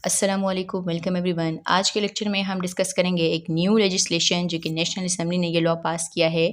अस्सलामुअलैकुम, welcome everyone. आज के लेक्चर में हम डिस्कस करेंगे एक न्यू लेजिस्लेशन जो कि नेशनल असम्बली ने ये लॉ पास किया है,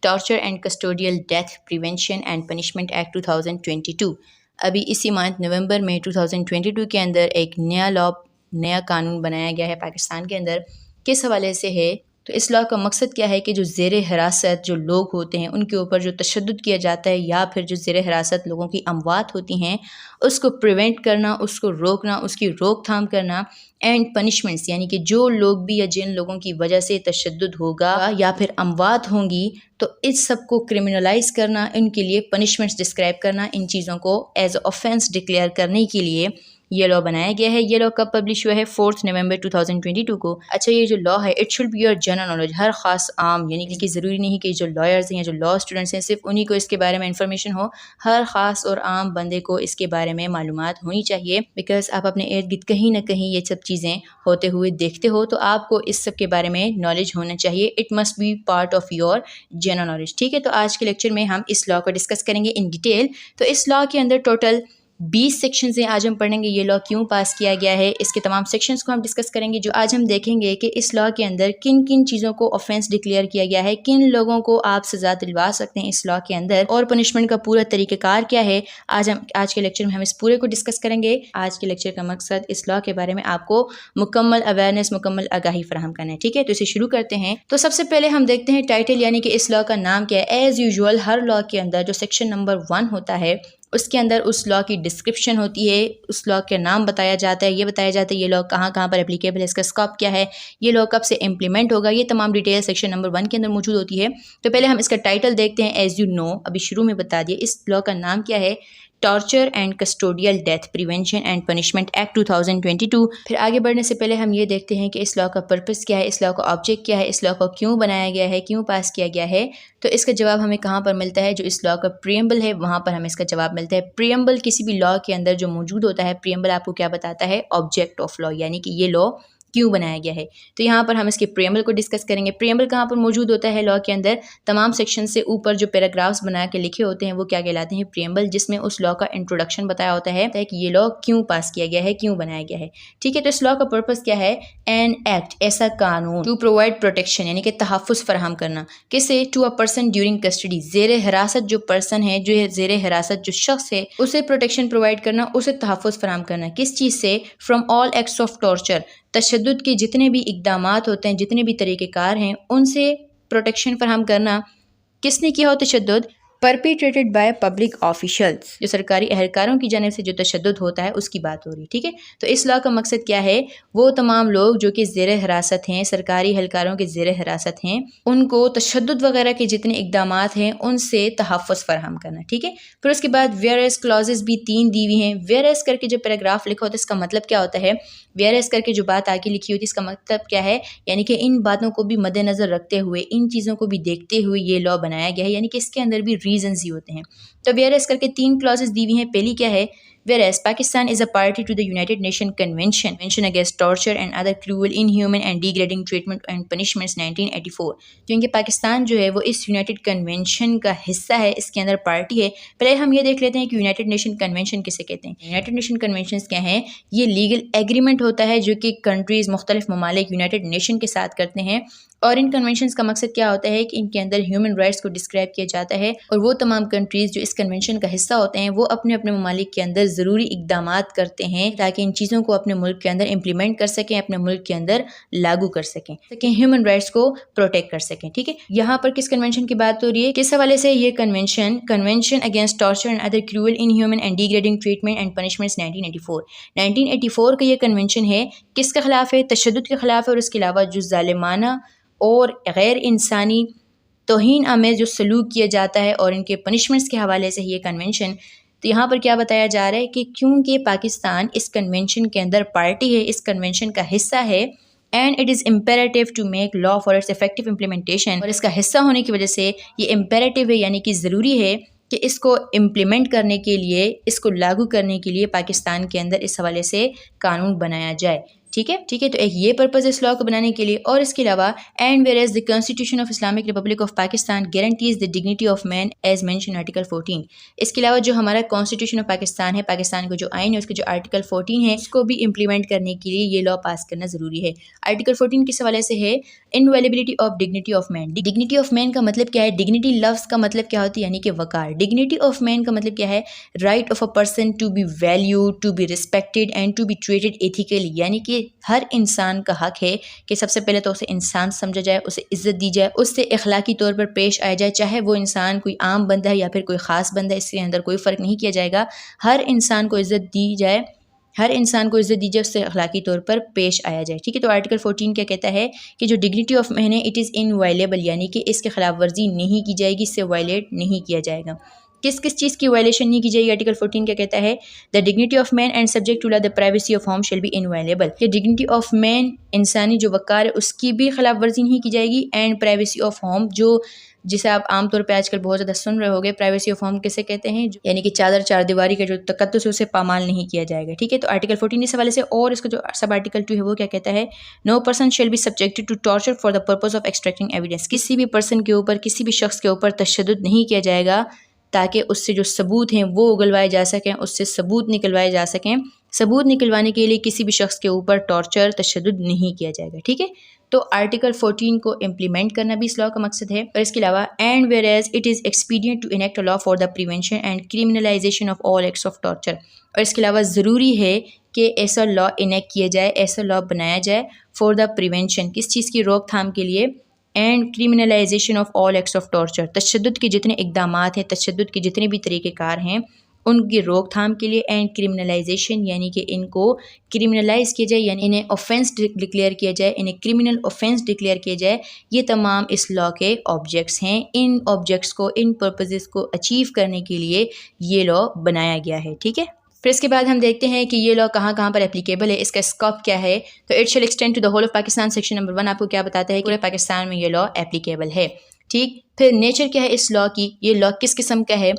torture and custodial death prevention and punishment act 2022। अभी इसी मंथ नवंबर में 2022 के अंदर एक नया कानून बनाया गया है पाकिस्तान के अंदर। किस हवाले से है? तो इस लॉ का मकसद क्या है कि जो ज़ेर हिरासत जो लोग होते हैं उनके ऊपर जो तशद्दुद किया जाता है या फिर जो ज़ेर हिरासत लोगों की अमवात होती हैं उसको प्रिवेंट करना, उसको रोकना, उसकी रोकथाम करना एंड पनिशमेंट्स, यानी कि जो लोग भी या जिन लोगों की वजह से तशद्दुद होगा या फिर अमवात होंगी तो इस सब को क्रिमिनलाइज करना, इनके लिए पनिशमेंट्स डिस्क्राइब करना, इन चीज़ों को एज ऑफेंस डिक्लेयर करने के लिए ये लॉ बनाया गया है। ये लॉ कब पब्लिश हुआ है? 4 नवंबर 2022 को। अच्छा, ये जो लॉ है it should be your general knowledge, हर खास आम, यानी कि ज़रूरी नहीं कि जो लॉयर्स हैं, जो लॉ स्टूडेंट्स हैं, सिर्फ उन्हीं को इसके बारे में इंफॉर्मेशन हो। हर खास और आम बंदे को इसके बारे में मालूमात होनी चाहिए, बिकॉज आप अपने इर्द गिर्द कहीं ना कहीं ये सब चीज़ें होते हुए देखते हो, तो आपको इस सब के बारे में नॉलेज होना चाहिए। It must be part of your general knowledge. ठीक है, तो आज के लेक्चर में हम इस लॉ को डिस्कस करेंगे इन डिटेल। तो इस लॉ के अंदर टोटल 20 सेक्शंस हैं। आज हम पढ़ेंगे ये लॉ क्यों पास किया गया है, इसके तमाम सेक्शंस को हम डिस्कस करेंगे। जो आज हम देखेंगे कि इस लॉ के अंदर किन किन चीज़ों को ऑफेंस डिक्लेयर किया गया है, किन लोगों को आप सज़ा दिलवा सकते हैं इस लॉ के अंदर, और पनिशमेंट का पूरा तरीक़ाकार क्या है। आज के लेक्चर में हम इस पूरे को डिस्कस करेंगे। आज के लेक्चर का मकसद इस लॉ के बारे में आपको मुकम्मल अवेयरनेस, मुकम्मल आगाही फराहम करना है। ठीक है, तो इसे शुरू करते हैं। तो सबसे पहले हम देखते हैं टाइटल, यानी कि इस लॉ का नाम क्या है। एज़ यूजुअल हर लॉ के अंदर जो सेक्शन नंबर 1 होता है उसके अंदर उस लॉ की डिस्क्रिप्शन होती है, उस लॉ के नाम बताया जाता है, ये बताया जाता है ये लॉ कहाँ कहाँ पर एप्लीकेबल है, इसका स्कोप क्या है, ये लॉ कब से इम्प्लीमेंट होगा, ये तमाम डिटेल सेक्शन नंबर 1 के अंदर मौजूद होती है। तो पहले हम इसका टाइटल देखते हैं। एज यू नो, अभी शुरू में बता दिए, इस लॉ का नाम क्या है? Torture and custodial death prevention and punishment act 2022। फिर आगे बढ़ने से पहले हम ये देखते हैं कि इस लॉ का पर्पस क्या है, इस लॉ का ऑब्जेक्ट क्या है, इस लॉ को क्यों बनाया गया है, क्यों पास किया गया है। तो इसका जवाब हमें कहाँ पर मिलता है? जो इस लॉ का प्रियम्बल है वहाँ पर हमें इसका जवाब मिलता है। प्रियम्बल किसी भी लॉ के अंदर जो मौजूद होता है, प्रियम्बल आपको क्या बताता है? ऑब्जेक्ट ऑफ लॉ, यानी कि ये लॉ क्यों बनाया गया है। तो यहाँ पर हम इसके प्रियम्बल को डिस्कस करेंगे। प्रियम्बल कहाँ पर मौजूद होता है लॉ के अंदर? तमाम सेक्शन से ऊपर जो पैराग्राफ्स बना के लिखे होते हैं वो क्या कहलाते हैं? प्रियम्बल, जिसमें उस लॉ का इंट्रोडक्शन बताया होता है कि ये लॉ क्यों पास किया गया है, क्यों बनाया गया है। ठीक है, तो इस लॉ का पर्पस क्या है? एन एक्ट, ऐसा कानून, टू प्रोवाइड प्रोटेक्शन, यानी कि तहफ़्फ़ुज़ फराहम करना। किसे? To a person during custody, ज़ेर हिरासत जो पर्सन है, जो ज़ेर हिरासत जो शख्स है, उसे प्रोटेक्शन प्रोवाइड करना, उसे तहफ़्फ़ुज़ फराहम करना। किस चीज़ से? From all acts of torture, तशद्दुद के जितने भी इक़दामात होते हैं, जितने भी तरीक़ेकार हैं, उनसे प्रोटेक्शन फराहम करना। किसने किया हो तशद्दुद? परपिट्रेटेड बाय पब्लिक ऑफिशल्स, जो सरकारी अहलकारों की जानिब से जो तशद्दुद होता है उसकी बात हो रही है। ठीक है, तो इस लॉ का मकसद क्या है? वो तमाम लोग जो कि ज़ेर हिरासत हैं, सरकारी अहलकारों के ज़ेर हिरासत हैं, उनको तशद्दुद वगैरह के जितने इक़दामात हैं उनसे तहफ़्फ़ुज़ फराहम करना। ठीक है, फिर उसके बाद वेयरएज़ क्लॉजेज़ भी 3 दी हुई हैं। वेयरएज़ करके जो पैराग्राफ लिखा होता है इसका मतलब क्या होता है? वेयरएज़ करके जो बात आगे लिखी होती है इसका मतलब क्या है? यानी कि इन बातों को भी मद्देनज़र रखते हुए, इन चीज़ों को भी देखते हुए ये लॉ बनाया गया है, यानी कि इसके अंदर भी रीजंस ही होते हैं। तो वेयरएज़ करके 3 क्लॉजेस दी हुई हैं। पहली क्या है? Whereas Pakistan is a party to the United Nations Convention against torture and other cruel, inhuman and degrading treatment and punishments 1984। क्योंकि पाकिस्तान जो है वो इस यूनाइटेड कन्वेंशन का हिस्सा है, इसके अंदर पार्टी है। पहले हम ये देख लेते हैं कि यूनाइटेड नेशन कन्वेंशन किसे कहते हैं। यूनाइटेड नेशन कन्वेंशन क्या हैं? ये लीगल एग्रीमेंट होता है जो कि कंट्रीज़, मुख्तलिफ ममालिक यूनाइटेड नेशन के साथ करते हैं। और इन कन्वेंशंस का मकसद क्या होता है कि इनके अंदर ह्यूमन राइट्स को डिस्क्राइब किया जाता है, और वो तमाम कंट्रीज़ जो इस कन्वेंशन का हिस्सा होते हैं वो अपने अपने ममालिक के अंदर ज़रूरी इक़दामात करते हैं ताकि इन चीज़ों को अपने मुल्क के अंदर इम्प्लीमेंट कर सकें, अपने मुल्क के अंदर लागू कर सकें, ताकि ह्यूमन राइट्स को प्रोटेक्ट कर सकें। ठीक है, यहाँ पर किस कन्वेंशन की बात हो रही है, किस हवाले से? ये convention against torture and other cruel, inhuman and degrading treatment and punishments 1984 का ये कन्वेंशन है। किसके खिलाफ है? तशद्दुद के खिलाफ है, और इसके अलावा जो ज़ालिमाना और गैर इंसानी तौहीन आमेज़ जो सलूक किया जाता है और इनके पनिशमेंट्स के हवाले से ये कन्वेंशन। तो यहाँ पर क्या बताया जा रहा है कि क्योंकि पाकिस्तान इस कन्वेंशन के अंदर पार्टी है, इस कन्वेंशन का हिस्सा है, and it is imperative to make law for its effective implementation, और इसका हिस्सा होने की वजह से ये इम्पेरेटिव है, यानी कि ज़रूरी है कि इसको इम्प्लीमेंट करने के लिए, इसको लागू करने के लिए पाकिस्तान के अंदर इस हवाले से कानून बनाया जाए। ठीक है। तो एक ये पर्पज़ है इस लॉ को बनाने के लिए। और इसके अलावा and whereas the constitution of Islamic Republic of Pakistan guarantees the dignity of man as mention article 14। इसके अलावा जो हमारा कॉन्स्टिट्यूशन ऑफ पाकिस्तान है, पाकिस्तान को जो आइन है, उसके जो आर्टिकल 14 है, उसको भी इम्प्लीमेंट करने के लिए ये लॉ पास करना ज़रूरी है। आर्टिकल 14 किस हवाले से है? Inviolability of dignity of man. Dignity of man का मतलब क्या है? डिग्निटी लफ्ज़ का मतलब क्या होती है? यानी कि वकार। डिग्निटी ऑफ मैन का मतलब क्या है? Right of a person to be valued, to be respected and to be treated ethically. यानी कि हर इंसान का हक है कि सबसे पहले तो उसे इंसान समझा जाए, उसे इज्जत दी जाए, उससे अखलाकी तौर पर पेश आया जाए, चाहे वो इंसान कोई आम बंदा है या फिर कोई ख़ास बंदा है, इसके अंदर कोई फ़र्क नहीं किया जाएगा। हर इंसान को इज्जत दी जाए, हर इंसान को इज्जत दी जाए, उससे अखलाकी तौर पर पेश आया जाए। ठीक है। तो आर्टिकल 14 क्या कहता है कि जो डिग्निटी ऑफ मैन है इट इज़ इनवायलेबल, यानी कि इसके खिलाफ वर्जी नहीं की जाएगी, इससे वायलेट नहीं किया जाएगा। किस किस चीज़ की वायलेशन नहीं की जाएगी? आर्टिकल 14 क्या कहता है? The dignity of man and subject to the privacy of home shall be inviolable. कि डिग्निटी ऑफ मैन, इंसानी जो वकार है, उसकी भी खिलाफ वर्जी नहीं की जाएगी। एंड प्राइवेसी ऑफ होम, जो जिसे आप आमतौर पे आजकल बहुत ज़्यादा सुन रहे होगे, प्राइवेसी ऑफ होम किसे कहते हैं? यानी कि चादर चार दीवारी का जो तकद्दुस है उसे पामाल नहीं किया जाएगा। ठीक है। तो आर्टिकल 14 इस हवाले से। और इसका जो सब आर्टिकल 2 है वो क्या कहता है? No person shall be subjected to torture for the purpose of extracting evidence. किसी भी पर्सन के ऊपर, किसी भी शख्स के ऊपर तशद्दुद नहीं किया जाएगा ताकि उससे जो सबूत हैं वो उगलवाए जा सकें, उससे सबूत निकलवाए जा सकें। सबूत निकलवाने के लिए किसी भी शख्स के ऊपर टॉर्चर, तशद्दुद नहीं किया जाएगा। ठीक है। तो आर्टिकल 14 को इम्प्लीमेंट करना भी इस लॉ का मकसद है। और इसके अलावा and whereas it is expedient to enact a law for the prevention and criminalisation of all acts of torture. और इसके अलावा ज़रूरी है कि ऐसा लॉ इनेक्ट किया जाए, ऐसा लॉ बनाया जाए फॉर द प्रिवेंशन, किस चीज़ की रोकथाम के लिए, and criminalisation of all acts of torture, तशद्दुद के जितने इक़दामात हैं, तशद्दुद के जितने भी तरीक़ेकार हैं उनकी रोकथाम के लिए। एंड क्रिमिनलाइजेशन यानी कि इनको क्रिमिनलाइज किया जाए, यानी इन्हें ऑफेंस डिक्लेयर किया जाए, इन्हें क्रिमिनल ऑफेंस डिक्लेयर किया जाए। ये तमाम इस लॉ के ऑब्जेक्ट्स हैं। इन ऑब्जेक्ट्स को, इन पर्पसेस को अचीव करने के लिए ये लॉ बनाया गया है। ठीक है। फिर इसके बाद हम देखते हैं कि ये लॉ कहाँ कहाँ पर एप्लीकेबल है, इसका स्कोप क्या है। तो it shall extend to the whole of Pakistan. Section number 1 आपको क्या बताता है कि पूरे पाकिस्तान में ये लॉ एप्लीकेबल है। ठीक। फिर नेचर क्या है इस लॉ की, ये लॉ किस किस्म का है?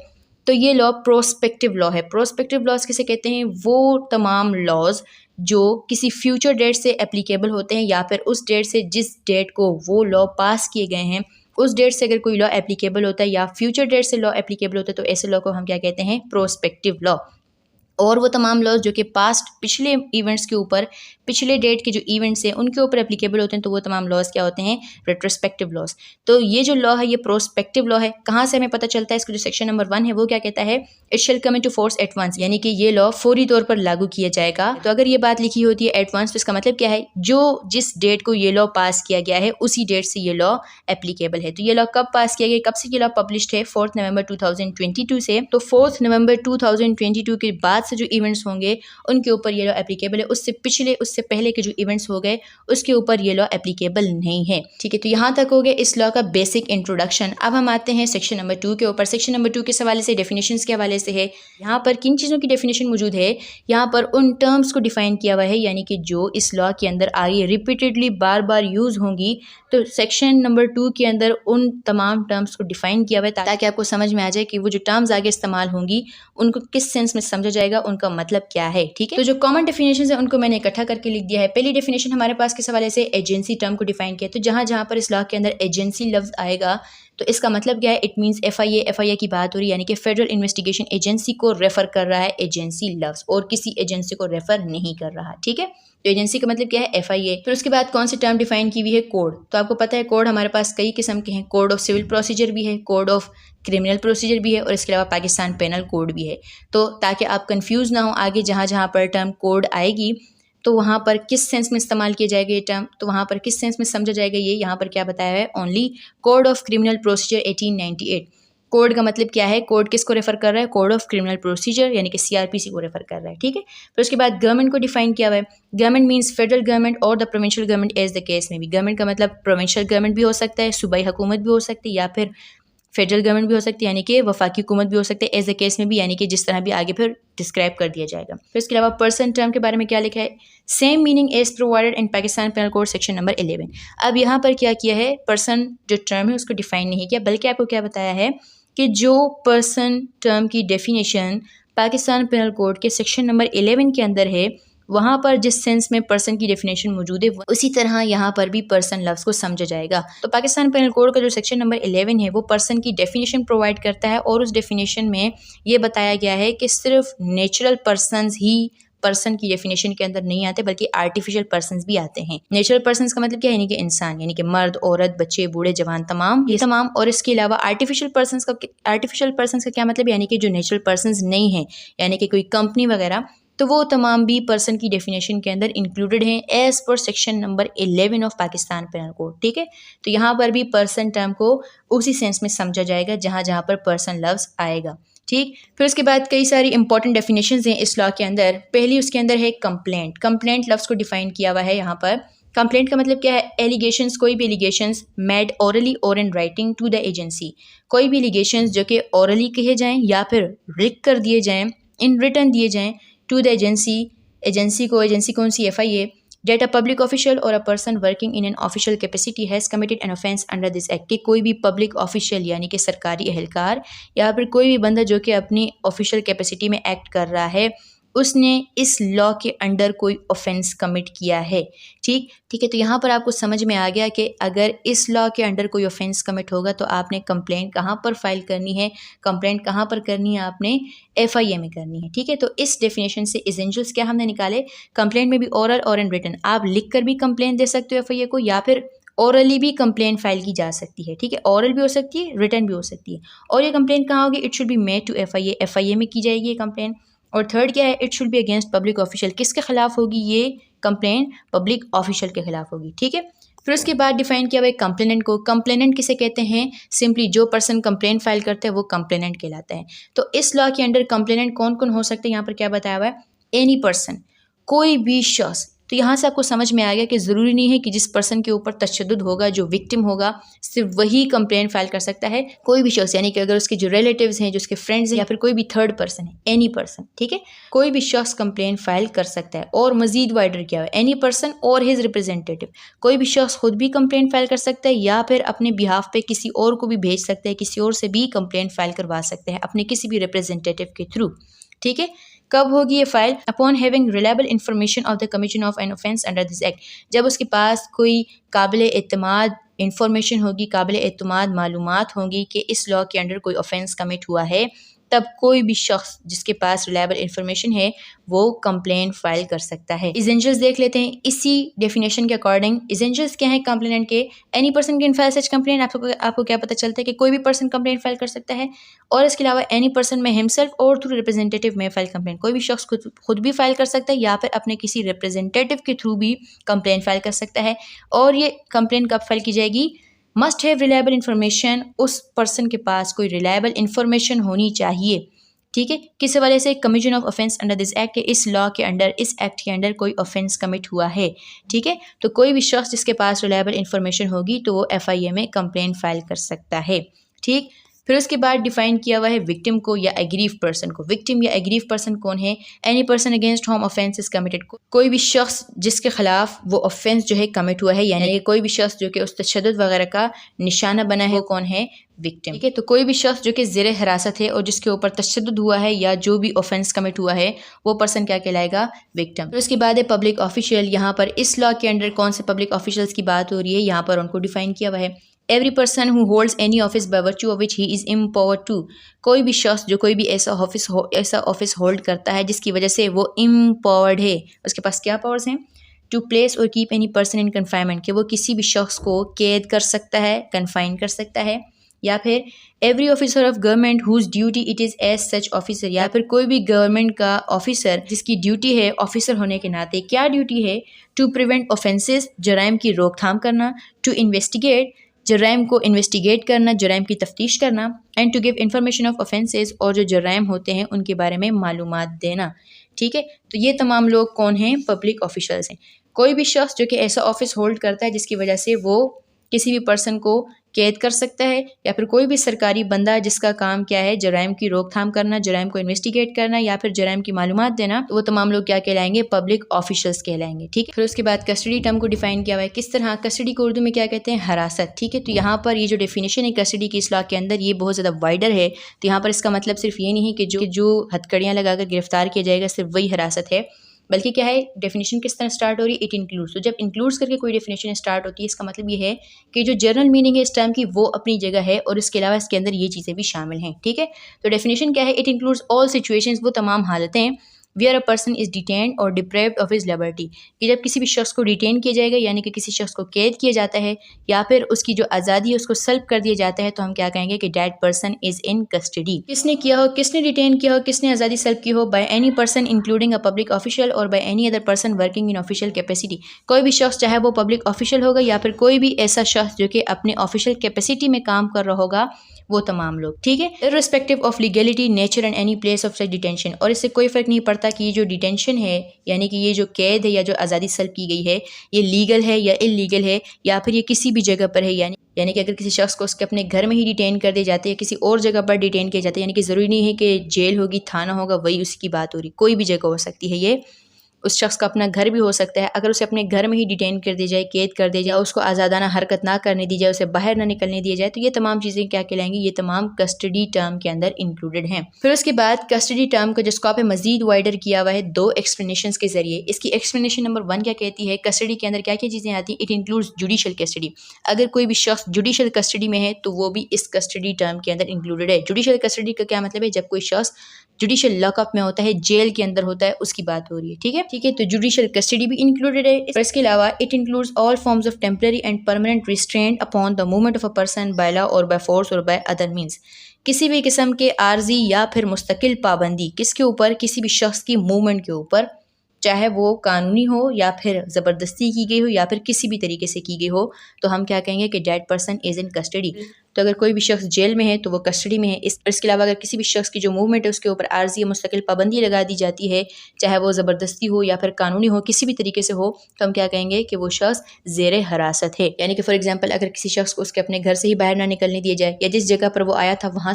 तो ये लॉ प्रोस्पेक्टिव लॉ है। प्रोस्पेक्टिव लॉज किसे कहते हैं? वो तमाम लॉज जो किसी फ्यूचर डेट से एप्लीकेबल होते हैं, या फिर उस डेट से जिस डेट को वो लॉ पास किए गए हैं उस डेट से अगर कोई लॉ एप्लीकेबल होता है या फ्यूचर डेट से लॉ एप्लीकेबल होता है, तो ऐसे लॉ को हम क्या कहते हैं? Prospective law. और वो तमाम लॉज जो कि पास्ट, पिछले इवेंट्स के ऊपर, पिछले डेट के जो इवेंट्स हैं उनके ऊपर एप्लीकेबल होते हैं, तो वो तमाम लॉज क्या होते हैं? Retrospective laws. तो ये जो लॉ है ये प्रोस्पेक्टिव लॉ है। कहाँ से हमें पता चलता है? इसका जो सेक्शन नंबर 1 है वो क्या कहता है? It shall come into force at once, यानी कि ये लॉ फौरी तौर पर लागू किया जाएगा। तो अगर ये बात लिखी होती है एट वंस, तो इसका मतलब क्या है? जो जिस डेट को ये लॉ पास किया गया है उसी डेट से ये लॉ एप्लीकेबल है। तो ये लॉ कब पास किया गया, कब से ये लॉ पब्लिश्ड है? 4 नवंबर 2022 से। तो 4 नवंबर 2022 के बाद से जो इवेंट्स होंगे उनके ऊपर ये लॉ एप्लीकेबल है। उससे पिछले, उससे पहले के जो इवेंट्स हो गए उसके ऊपर ये लॉ एप्लीकेबल नहीं है। ठीक है। तो यहाँ तक हो गया इस लॉ का बेसिक इंट्रोडक्शन। अब हम आते हैं सेक्शन नंबर 2 के ऊपर। सेक्शन नंबर 2 किस हवाले से? डेफिनेशंस के हवाले से है। यहाँ पर किन चीज़ों की डेफिनेशन मौजूद है? यहाँ पर उन टर्म्स को डिफाइन किया हुआ है, यानी कि जो इस लॉ के अंदर आगे रिपीटेडली बार बार यूज़ होंगी। तो सेक्शन नंबर 2 के अंदर उन तमाम टर्म्स को डिफाइन किया हुआ है ताकि आपको समझ में आ जाए कि वो जो टर्म्स आगे इस्तेमाल होंगी उनको किस सेंस में समझा जाएगा, उनका मतलब क्या है। ठीक है। तो जो कॉमन डेफिनेशन है उनको मैंने इकट्ठा करके लिख दिया है। पहली डेफिनेशन हमारे पास किस हवाले से? एजेंसी टर्म को डिफाइन किया। तो जहाँ जहाँ पर इस लॉ के अंदर एजेंसी लफ्ज आएगा तो इसका मतलब क्या है? इट मीन्स FIA की बात हो रही है, यानी कि फेडरल इन्वेस्टिगेशन एजेंसी को रेफर कर रहा है एजेंसी लफ्ज, और किसी एजेंसी को रेफर नहीं कर रहा। ठीक है। तो एजेंसी का मतलब क्या है? FIA। फिर उसके बाद कौन सी टर्म डिफाइन की हुई है? कोड। तो आपको पता है कोड हमारे पास कई किस्म के हैं। कोड ऑफ सिविल प्रोसीजर भी है, कोड ऑफ क्रिमिनल प्रोसीजर भी है, और इसके अलावा पाकिस्तान पेनल कोड भी है। तो ताकि आप कंफ्यूज ना हो आगे जहाँ जहाँ पर टर्म कोड आएगी तो वहाँ पर किस सेंस में इस्तेमाल किया जाएगा ये टर्म, तो वहाँ पर किस सेंस में समझा जाएगा ये, यहाँ पर क्या बताया है? Only code of criminal procedure 1898। Code का मतलब क्या है? कोड किसको रेफर कर रहा है? कोड ऑफ क्रिमिनल प्रोसीजर, यानी कि CRPC को रेफर कर रहा है। ठीक है। फिर उसके बाद गवर्नमेंट को डिफाइन किया हुआ है। गवर्नमेंट मीन्स फेडरल गवर्नमेंट और the provincial government as the case में भी। गवर्नमेंट का मतलब प्रोविंशियल गवर्नमेंट भी हो सकता है, सूबाई हुकूमत भी हो सकती है, या फिर फेडरल गवर्नमेंट भी हो सकती है, यानी कि वफाकी हुकूमत भी हो सकती है, एज द केस में भी, यानी कि जिस तरह भी आगे फिर डिस्क्राइब कर दिया जाएगा। फिर इसके अलावा पर्सन टर्म के बारे में क्या लिखा है? Same meaning as provided in Pakistan panel Code section number 11। अब यहाँ पर क्या किया है? पर्सन जो टर्म है उसको डिफाइन नहीं किया, बल्कि आपको क्या बताया है कि जो पर्सन टर्म की डेफिनेशन पाकिस्तान पेनल कोड के सेक्शन नंबर 11 के अंदर है वहाँ पर जिस सेंस में पर्सन की डेफिनेशन मौजूद है उसी तरह यहाँ पर भी पर्सन लफ्ज़ को समझा जाएगा। तो पाकिस्तान पेनल कोड का जो सेक्शन नंबर 11 है वो पर्सन की डेफिनेशन प्रोवाइड करता है और उस डेफिनेशन में ये बताया गया है कि सिर्फ नेचुरल पर्सनस ही पर्सन की डेफिनेशन के अंदर नहीं आते बल्कि आर्टिफिशियल पर्सन्स भी आते हैं। नेचुरल पर्सन्स का मतलब क्या है, यानी कि इंसान, यानी कि मर्द, औरत, बच्चे, बूढ़े, जवान, तमाम ये तमाम। और इसके अलावा आर्टिफिशियल पर्सन्स का क्या मतलब, यानी कि जो नेचुरल पर्सन्स नहीं है, यानी कि कोई कंपनी वगैरह, तो वो तमाम भी पर्सन की डेफिनेशन के अंदर इंक्लूडेड हैं as per section number 11 of Pakistan panel Code. ठीक है, तो यहाँ पर भी पर्सन टर्म को उसी सेंस में समझा जाएगा जहाँ जहाँ पर पर्सन लफ्ज़ आएगा। ठीक, फिर उसके बाद कई सारी इंपॉर्टेंट डेफिनेशंस हैं इस लॉ के अंदर। पहली उसके अंदर है कंप्लेंट। कंप्लेंट लफ्ज़ को डिफाइन किया हुआ है यहाँ पर। कंप्लेंट का मतलब क्या है, एलिगेशंस, कोई भी एलिगेशंस मेड ओरली और in writing to the agency, कोई भी एलिगेशंस जो कि ओरली कहे जाएं या फिर लिख कर दिए जाएं, इन रिटर्न दिए जाएं टू द एजेंसी, एजेंसी कौन सी, FIA, that a public official or a person working in an official capacity has committed an offence under this act, कोई भी पब्लिक ऑफिशियल यानी कि सरकारी एहलकार या फिर कोई भी बंदा जो कि अपनी ऑफिशियल कैपेसिटी में एक्ट कर रहा है, उसने इस लॉ के अंडर कोई ऑफेंस कमिट किया है। ठीक है, तो यहाँ पर आपको समझ में आ गया कि अगर इस लॉ के अंडर कोई ऑफेंस कमिट होगा तो आपने कंप्लेंट कहाँ पर फाइल करनी है, कंप्लेंट कहाँ पर करनी है, आपने FIA में करनी है। ठीक है, तो इस डेफिनेशन से एसेंशियल्स क्या हमने निकाले, कंप्लेंट में भी ओरल और इन रिटन, आप लिख कर भी कंप्लेंट दे सकते हो FIA को, या फिर ओरली भी कंप्लेंट फाइल की जा सकती है। ठीक है, ओरल भी हो सकती है, रिटन भी हो सकती है। और ये कंप्लेंट कहाँ होगी, it should be made to FIA में की जाएगी ये कंप्लेंट। और थर्ड क्या है, it should be against public official, किसके खिलाफ होगी ये कंप्लेंट, पब्लिक ऑफिशियल के खिलाफ होगी। ठीक है, फिर उसके बाद डिफाइन किया हुआ है कंप्लेनेंट को। कंप्लेनेंट किसे कहते हैं, सिंपली जो पर्सन कंप्लेंट फाइल करते हैं वो कंप्लेनेंट कहलाता है। तो इस लॉ के अंडर कंप्लेनेंट कौन कौन हो सकते हैं, यहाँ पर क्या बताया हुआ है, एनी पर्सन, कोई भी शख्स। तो यहाँ से आपको समझ में आ गया कि ज़रूरी नहीं है कि जिस पर्सन के ऊपर तशद्दुद होगा, जो विक्टिम होगा, सिर्फ वही कंप्लेंट फाइल कर सकता है। कोई भी शख्स, यानी कि अगर उसके जो रिलेटिव्स हैं, जो उसके फ्रेंड्स हैं, या फिर कोई भी थर्ड पर्सन है, एनी पर्सन। ठीक है, कोई भी शख्स कंप्लेंट फाइल कर सकता है। और मजीद वाइडर क्या है, एनी पर्सन और हिज रिप्रेजेंटेटिव, कोई भी शख्स खुद भी कंप्लेंट फाइल कर सकता है या फिर अपने बिहाफ पे किसी और को भी भेज सकता है, किसी और से भी कंप्लेंट फाइल करवा सकते हैं अपने किसी भी रिप्रेजेंटेटिव के थ्रू। ठीक है, कब होगी ये file, upon having reliable information of the commission of an offence under this act, जब उसके पास कोई काबिल एतमाद इंफॉर्मेशन होगी, काबिल एतमाद मालूमात होंगी कि इस लॉ के अंडर कोई ऑफेंस कमिट हुआ है, तब कोई भी शख्स जिसके पास रिलायबल इंफॉर्मेशन है वो कंप्लेंट फाइल कर सकता है। इसेंशियल्स देख लेते हैं इसी डेफिनेशन के अकॉर्डिंग। इसेंशियल्स क्या है कंप्लेनेंट के, any person can file such complaint, आपको क्या पता चलता है कि कोई भी पर्सन कंप्लेंट फाइल कर सकता है। और इसके अलावा एनी पर्सन में हिमसेल्फ और थ्रू रिप्रेजेंटेटिव में फाइल कंप्लेंट, कोई भी शख्स खुद भी फाइल कर सकता है या फिर अपने किसी रिप्रेजेंटेटिव के थ्रू भी कंप्लेंट फाइल कर सकता है। और ये कंप्लेंट कब फाइल की जाएगी, मस्ट हैव रिलायबल इंफॉर्मेशन, उस पर्सन के पास कोई रिलायबल इंफॉर्मेशन होनी चाहिए। ठीक है, किस हवाले से, commission of offence under this act, इस लॉ के अंडर, इस एक्ट के अंडर कोई ऑफेंस कमिट हुआ है। ठीक है, तो कोई भी शख्स जिसके पास रिलायबल इंफॉर्मेशन होगी तो वो FIA में कंप्लेंट फाइल कर सकता है। ठीक, फिर उसके बाद डिफाइन किया हुआ है विक्टिम को या एग्रीव पर्सन को। विक्टिम या एग्रीव पर्सन कौन है, any person against whom offence is committed, कोई भी शख्स जिसके खिलाफ वो ऑफेंस जो है कमिट हुआ है, यानी कोई भी शख्स जो कि उस तशद्दुद वगैरह का निशाना बना है, वो कौन है, विक्टिम। ठीक है, तो कोई भी शख्स जो कि ज़ेरे हिरासत है और जिसके ऊपर तशद्दुद हुआ है या जो भी ऑफेंस कमिट हुआ है वो पर्सन क्या कहलाएगा, विक्टिम। फिर उसके बाद है पब्लिक ऑफिशियल। यहाँ पर इस लॉ के अंडर कौन से पब्लिक ऑफिशियल्स की बात हो रही है, यहाँ पर उनको डिफाइन किया हुआ है। Every person who holds any office by virtue of which he is empowered to, कोई भी शख्स जो कोई भी ऐसा ऑफिस होल्ड करता है जिसकी वजह से वो एम्पावर्ड है, उसके पास क्या पावर्स हैं, टू प्लेस और कीप एनी पर्सन इन कन्फाइनमेंट, कि वो किसी भी शख्स को कैद कर सकता है, कन्फाइन कर सकता है। या फिर every officer of government whose duty it is as such officer, या फिर कोई भी गवर्नमेंट का ऑफिसर जिसकी ड्यूटी है ऑफिसर होने के नाते, क्या ड्यूटी है, टू प्रिवेंट ऑफेंसेस, जराइम की रोकथाम करना, टू इन्वेस्टिगेट, जराइम को इन्वेस्टिगेट करना, जराइम की तफ्तीश करना, and to give information of offences, और जो जराइम होते हैं उनके बारे में मालूमात देना। ठीक है, तो ये तमाम लोग कौन हैं, पब्लिक ऑफिशियल्स हैं। कोई भी शख्स जो कि ऐसा ऑफिस होल्ड करता है जिसकी वजह से वो किसी भी पर्सन को कैद कर सकता है, या फिर कोई भी सरकारी बंदा जिसका काम क्या है, जराइम की रोकथाम करना, जराइम को इन्वेस्टिगेट करना या फिर जराइम की मालूमात देना, तो वो तमाम लोग क्या कहलाएंगे, पब्लिक ऑफिशियल्स कहलाएंगे। ठीक है, फिर उसके बाद कस्टडी टर्म को डिफाइन किया हुआ है। किस तरह, कस्टडी को उर्दू में क्या कहते हैं, हिरासत। ठीक है, तो यहाँ पर ये जो डेफिनेशन है कस्टडी की इस लॉ के अंदर, ये बहुत ज़्यादा वाइडर है। तो यहाँ पर इसका मतलब सिर्फ ये नहीं है कि जो हथकड़ियाँ लगाकर गिरफ्तार किया जाएगा सिर्फ वही हिरासत है, बल्कि क्या है, डेफिनेशन किस तरह स्टार्ट हो रही है, इट इंक्लूड्स। तो जब इंक्लूड्स करके कोई डेफिनेशन स्टार्ट होती है, इसका मतलब ये है कि जो जनरल मीनिंग है इस टर्म की वो अपनी जगह है और इसके अलावा इसके अंदर ये चीज़ें भी शामिल हैं। ठीक है, तो डेफिनेशन क्या है, इट इंक्लूड्स ऑल सिचुएशंस, वो तमाम हालतें where a person is detained or deprived of his liberty, कि जब किसी भी शख्स को डिटेन किया जाएगा यानी कि किसी शख्स को कैद किया जाता है या फिर उसकी जो आज़ादी है उसको सल्ब कर दिया जाता है, तो हम क्या कहेंगे कि that person is in custody. किसने किया हो, किसने डिटेन किया हो, किसने आज़ादी सल्ब की हो, by any person including a public official or by any other person working in official capacity. कोई भी शख्स चाहे वो पब्लिक ऑफिशियल होगा या फिर कोई भी ऐसा शख्स जो कि अपने ऑफिशियल कैपेसिटी में काम कर रहा होगा, वो तमाम लोग। ठीक है, irrespective of legality, nature and any place of such detention. और इससे कोई फ़र्क नहीं पड़ता कि ये जो डिटेंशन है यानी कि ये जो कैद है या जो आज़ादी सल्ब की गई है ये लीगल है या इलीगल है या फिर ये किसी भी जगह पर है। यानी कि अगर किसी शख्स को उसके अपने घर में ही डिटेन कर दिए जाते हैं या किसी और जगह पर डिटेन किए जाते हैं, यानी कि ज़रूरी नहीं है कि जेल होगी, थाना होगा, वही उसकी बात हो रही, कोई भी जगह हो सकती है। ये उस शख्स का अपना घर भी हो सकता है। अगर उसे अपने घर में ही डिटेन कर दी जाए, कैद कर दिया जाए, उसको आज़ादाना हरकत ना करने दी जाए, उसे बाहर ना निकलने दिया जाए, तो ये तमाम चीज़ें क्या कहलाएंगी, ये तमाम कस्टडी टर्म के अंदर इंक्लूडेड हैं। फिर उसके बाद कस्टडी टर्म का जो स्कोप है मजीद वाइडर किया हुआ है दो एक्सप्लेनेशन के जरिए। इसकी एक्सप्लेनेशन नंबर 1 क्या कहती है, कस्टडी के अंदर क्या क्या चीज़ें आती हैं, इट इंक्लूड्स जुडिशल कस्टडी। अगर कोई भी शख्स जुडिशल कस्टडी में है तो वो भी इस कस्टडी टर्म के अंदर इंक्लूडेड है। जुडिशल कस्टडी का क्या मतलब है, जब कोई शख्स जुडिशल लॉकअप में होता है, जेल के अंदर होता है, उसकी बात हो रही है। ठीक है, तो जुडिशल कस्टडी भी इंक्लूडेड है। इसके अलावा it includes all forms of temporary and permanent restraint upon the movement of a person by law और बाय फोर्स और बाय अदर मीन्स। किसी भी किस्म के आर्जी या फिर मुस्तकिल पाबंदी किसके ऊपर, किसी भी शख्स की मूवमेंट के ऊपर, चाहे वो कानूनी हो या फिर ज़बरदस्ती की गई हो या फिर किसी भी तरीके से की गई हो, तो हम क्या कहेंगे कि that person is in custody. तो अगर कोई भी शख्स जेल में है तो वो कस्टडी में है। इसके अलावा अगर किसी भी शख्स की जो मूवमेंट है उसके ऊपर आर्जी या मुस्तकिल पाबंदी लगा दी जाती है, चाहे वो ज़बरदस्ती हो या फिर कानूनी हो, किसी भी तरीके से हो, तो हम क्या कहेंगे कि वो शख्स ज़ेर हिरासत है। यानी कि फॉर एग्जांपल अगर किसी शख्स को उसके अपने घर से ही बाहर ना निकलने दिया जाए या जिस जगह पर वो आया था वहाँ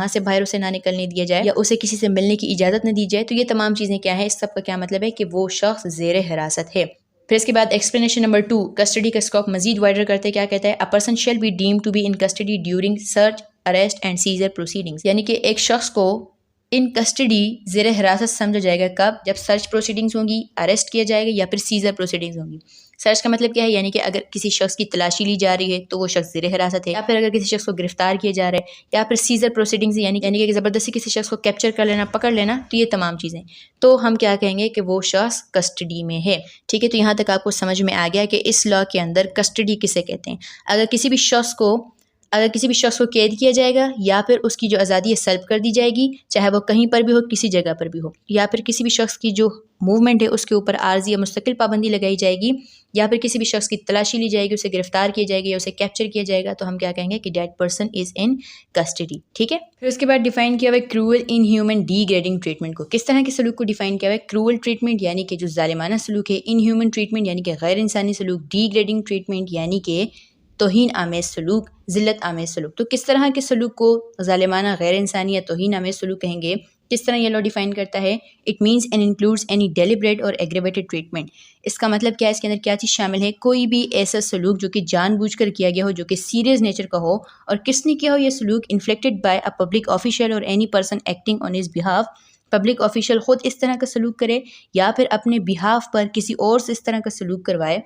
से बाहर उसे ना निकलने दिया जाए या उसे किसी से मिलने की इजाज़त न दी जाए, तो ये तमाम चीज़ें क्या है, इस सब का क्या मतलब है कि वो शख्स ज़ेर हिरासत है। फिर इसके बाद एक्सप्लेनेशन नंबर 2 कस्टडी का स्कोप मजीद वाइडर करते हैं। क्या कहता है, a person shall be deemed to be in custody during search, arrest and seizure proceedings. यानी कि एक शख्स को इन कस्टडी ज़ेर हिरासत समझा जाएगा कब, जब सर्च प्रोसीडिंग्स होंगी, अरेस्ट किया जाएगा या फिर सीजर प्रोसीडिंग्स होंगी। सर्च का मतलब क्या है, यानी कि अगर किसी शख्स की तलाशी ली जा रही है तो वो शख्स ज़ेर हिरासत है, या फिर अगर किसी शख्स को गिरफ्तार किया जा रहा है, या फिर सीजर प्रोसीडिंग्स यानी कि ज़बरदस्ती किसी शख्स को कैप्चर कर लेना, पकड़ लेना, तो ये तमाम चीज़ें, तो हम क्या कहेंगे कि वो शख्स कस्टडी में है। ठीक है, तो यहाँ तक आपको समझ में आ गया कि इस लॉ के अंदर कस्टडी किसे कहते हैं। अगर किसी भी शख्स को कैद किया जाएगा या फिर उसकी जो आज़ादी है सल्ब कर दी जाएगी, चाहे वो कहीं पर भी हो, किसी जगह पर भी हो, या फिर किसी भी शख्स की जो मूवमेंट है उसके ऊपर आर्जी या मुस्तकिल पाबंदी लगाई जाएगी, या फिर किसी भी शख्स की तलाशी ली जाएगी, उसे गिरफ्तार किया जाएगा या उसे कैप्चर किया जाएगा, तो हम क्या कहेंगे कि that person is in custody. ठीक है, फिर उसके बाद डिफाइन किया हुआ है क्रूअल इनह्यूमन डीग्रेडिंग ट्रीटमेंट को। किस तरह के सलूक को डिफाइन किया हुआ है, क्रूअल ट्रीटमेंट यानी कि जो जालिमाना सलूक है, इनह्यूमन ट्रीटमेंट यानी कि गैर इंसानी सलूक, डीग्रेडिंग ट्रीटमेंट यानी कि तौहीन आमेज सलूक, ज़िल्लत आमेज सलूक। तो किस तरह के सलूक को जालिमाना, गैर इंसानी या तौहीन आमेज सलूक कहेंगे, किस तरह ये लॉ डिफाइन करता है, it means and includes any deliberate और एग्रेवेटेड ट्रीटमेंट। इसका मतलब क्या है, इसके अंदर क्या चीज़ शामिल है, कोई भी ऐसा सलूक जो कि जानबूझकर किया गया हो, जो कि सीरियस नेचर का हो, और किसने किया हो ये सलूक, inflicted by a public official or any person acting on his behalf. Public official खुद इस तरह का सलूक करे या फिर अपने बिहाफ पर किसी और से इस तरह का सलूक करवाए।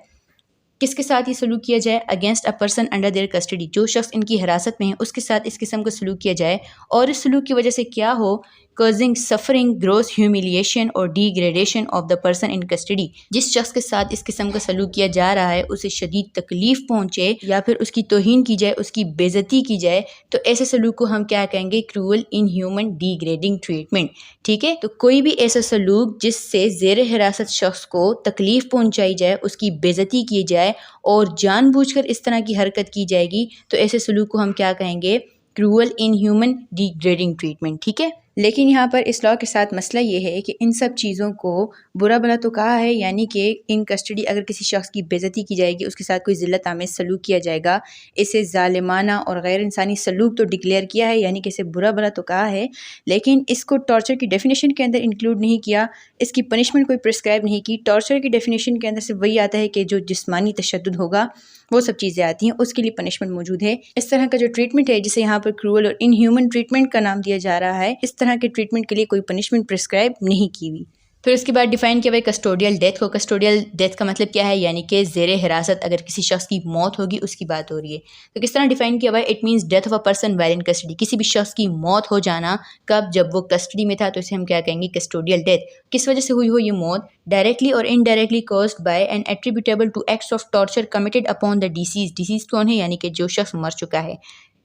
किसके साथ ये सलूक किया जाए, against a person under their custody, जो शख्स इनकी हिरासत में है उसके साथ इस किस्म का सलूक किया जाए, और इस सलूक की वजह से क्या हो, कॉजिंग सफरिंग, ग्रोस ह्यूमिलिएशन और degradation of the person in custody. जिस शख्स के साथ इस किस्म का सलूक किया जा रहा है उसे शदीद तकलीफ पहुंचे या फिर उसकी तौहीन की जाए, उसकी बेइज्जती की जाए, तो ऐसे सलूक को हम क्या कहेंगे, क्रूअल इनह्यूमन डिग्रेडिंग ट्रीटमेंट। ठीक है, तो कोई भी ऐसा सलूक जिससे ज़ेर हिरासत शख्स को तकलीफ पहुंचाई जाए, उसकी बेइज्जती की जाए और जानबूझकर इस तरह की हरकत की जाएगी, तो ऐसे सलूक को हम क्या कहेंगे, क्रूअल इनह्यूमन डिग्रेडिंग ट्रीटमेंट। ठीक है, लेकिन यहाँ पर इस लॉ के साथ मसला ये है कि इन सब चीज़ों को बुरा भला तो कहा है, यानी कि इन कस्टडी अगर किसी शख्स की बेइज्जती की जाएगी, उसके साथ कोई ज़िल्लत आमेज सलूक किया जाएगा, इसे ज़ालिमाना और गैर इंसानी सलूक तो डिक्लेयर किया है, यानी कि इसे बुरा भला तो कहा है, लेकिन इसको टॉर्चर की डेफिनेशन के अंदर इंक्लूड नहीं किया, इसकी पनिशमेंट कोई प्रिस्क्राइब नहीं की। टॉर्चर की डेफिनेशन के अंदर सिर्फ वही आता है कि जो जिस्मानी तशद्दुद होगा, वो सब चीज़ें आती हैं, उसके लिए पनिशमेंट मौजूद है। इस तरह का जो ट्रीटमेंट है जिसे यहाँ पर क्रूअल और इनह्यूमन ट्रीटमेंट का नाम दिया जा रहा है, इस तरह के ट्रीटमेंट के लिए कोई पनिशमेंट प्रिस्क्राइब नहीं की हुई। फिर उसके बाद डिफाइन किया भाई कस्टोडियल डेथ को। कस्टोडियल डेथ का मतलब क्या है, यानी कि ज़ेर हिरासत अगर किसी शख्स की मौत होगी उसकी बात हो रही है। तो किस तरह डिफाइन किया भाई, it means death of a person while in custody, किसी भी शख्स की मौत हो जाना कब, जब वो कस्टडी में था, तो इसे हम क्या कहेंगे, कस्टोडियल डेथ। किस वजह से हुई हो ये मौत, डायरेक्टली और indirectly caused by and attributable to acts of torture committed upon the deceased. Deceased कौन है, यानी कि जो शख्स मर चुका है।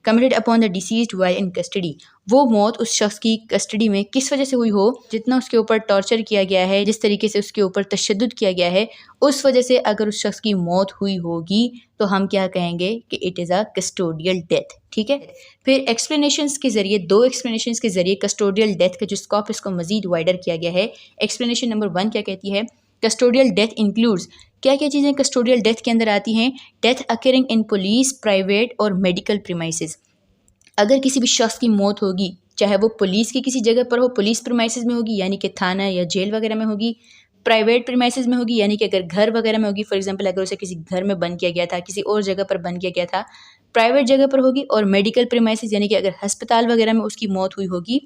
Committed upon the deceased while in custody, वो मौत उस शख्स की कस्टडी में किस वजह से हुई हो, जितना उसके ऊपर टॉर्चर किया गया है, जिस तरीके से उसके ऊपर तशद्दुद किया गया है, उस वजह से अगर उस शख्स की मौत हुई होगी तो हम क्या कहेंगे कि it is a custodial death. ठीक है, फिर एक्सप्लेनेशंस के जरिए, दो एक्सप्लेनेशंस के जरिए कस्टोडियल डेथ का जो स्कोप इसको मजीद वाइडर किया गया है। एक्सप्लेनेशन नंबर 1 क्या कहती है, कस्टोडियल डेथ इंक्लूड्स, क्या क्या चीज़ें कस्टोडियल डेथ के अंदर आती हैं, death occurring in police, private और मेडिकल प्रीमाइसेस। अगर किसी भी शख्स की मौत होगी, चाहे वो पुलिस की किसी जगह पर हो, पुलिस प्रीमाइसेस में होगी यानी कि थाना या जेल वगैरह में होगी, प्राइवेट प्रीमाइसेस में होगी यानी कि अगर घर वगैरह में होगी, फॉर एग्जांपल अगर उसे किसी घर में बंद किया गया था, किसी और जगह पर बंद किया गया था, प्राइवेट जगह पर होगी, और मेडिकल प्रीमाइसेस यानी कि अगर अस्पताल वगैरह में उसकी मौत हुई होगी,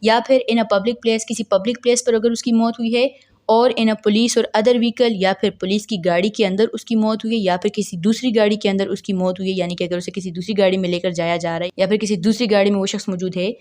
या फिर इन अ पब्लिक प्लेस, किसी पब्लिक प्लेस पर अगर उसकी मौत हुई है, और इन अ पुलिस और अदर व्हीकल, या फिर पुलिस की गाड़ी के अंदर उसकी मौत हुई है, या फिर किसी दूसरी गाड़ी के अंदर उसकी मौत हुई है, यानी कि अगर उसे किसी दूसरी गाड़ी में लेकर जाया जा रहा है या फिर किसी दूसरी गाड़ी में वो शख्स मौजूद है,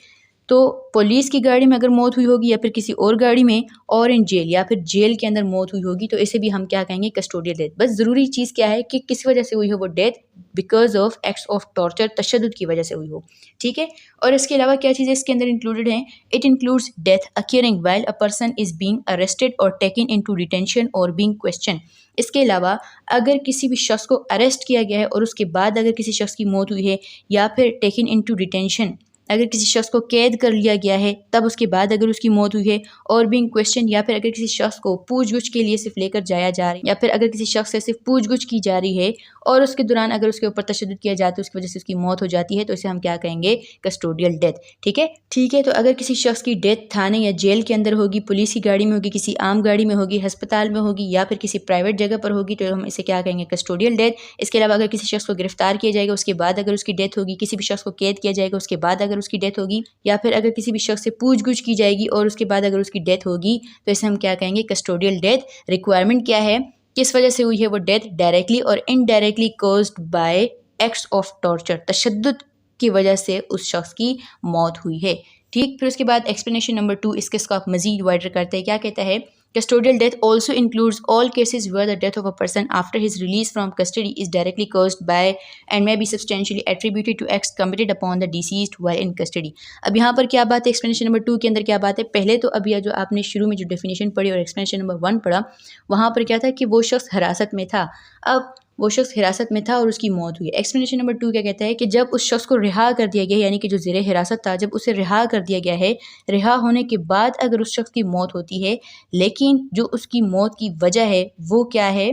तो पुलिस की गाड़ी में अगर मौत हुई होगी या फिर किसी और गाड़ी में, और इन जेल या फिर जेल के अंदर मौत हुई होगी, तो इसे भी हम क्या कहेंगे, कस्टोडियल डेथ। बस ज़रूरी चीज़ क्या है कि किस वजह से हुई हो वो death, because of acts of torture, तशद्दुद की वजह से हुई हो। ठीक है, और इसके अलावा क्या चीज़ें इसके अंदर इंक्लूडेड हैं, it includes death occurring while a person is being arrested or taken into detention or being question. इसके अलावा अगर किसी भी शख्स को अरेस्ट किया गया है और उसके बाद अगर किसी शख्स की मौत हुई है, या फिर टेकन इनटू डिटेंशन, अगर किसी शख्स को कैद कर लिया गया है तब उसके बाद अगर उसकी मौत हुई है, और बीइंग क्वेश्चन, या फिर अगर किसी शख्स को पूछगछ के लिए सिर्फ लेकर जाया जा रहा है, या फिर अगर किसी शख्स से सिर्फ पूछगछ की जा रही है और उसके दौरान अगर उसके ऊपर तशद्दुद किया जाता है, उसकी वजह से उसकी मौत हो जाती है, तो इसे हम क्या कहेंगे, कस्टोडियल डेथ। ठीक है, ठीक है, तो अगर किसी शख्स की डेथ थाने या जेल के अंदर होगी, पुलिस की गाड़ी में होगी, किसी आम गाड़ी में होगी, अस्पताल में होगी, या फिर किसी प्राइवेट जगह पर होगी, तो हम इसे क्या कहेंगे, कस्टोडियल डेथ। इसके अलावा अगर किसी शख्स को गिरफ्तार किया जाएगा उसके बाद अगर उसकी डेथ होगी, किसी भी शख्स को कैद किया जाएगा उसके बाद अगर उसकी डेथ होगी, या फिर अगर किसी भी शख्स से पूछगछ की जाएगी और उसके बाद अगर उसकी डेथ होगी, तो इसे हम क्या कहेंगे, कस्टोडियल डेथ। रिक्वायरमेंट क्या है, किस वजह से हुई है वो डेथ, डायरेक्टली और indirectly caused by acts of torture, तशद्दुद की वजह से उस शख्स की मौत हुई है। ठीक, फिर उसके बाद एक्सप्लेनेशन नंबर 2 इसके स्कोप मजीद वाइडर करते हैं। क्या कहता है, custodial death also includes all cases where the death of a person after his release from custody is directly caused by and may be substantially attributed to acts committed upon the deceased while in custody। अब यहाँ पर क्या बात है, explanation number 2 के अंदर क्या बात है, पहले तो अभी जो आपने शुरू में जो डेफिनेशन पढ़ी और एक्सप्लेनेशन नंबर 1 पढ़ा, वहाँ पर क्या था कि वो शख्स हिरासत में था। अब वो शख्स हिरासत में था और उसकी मौत हुई। एक्सप्लेनेशन नंबर 2 क्या कहता है कि जब उस शख्स को रिहा कर दिया गया, यानी कि जो ज़ेरे हिरासत था, जब उसे रिहा कर दिया गया है, रिहा होने के बाद अगर उस शख्स की मौत होती है, लेकिन जो उसकी मौत की वजह है वो क्या है,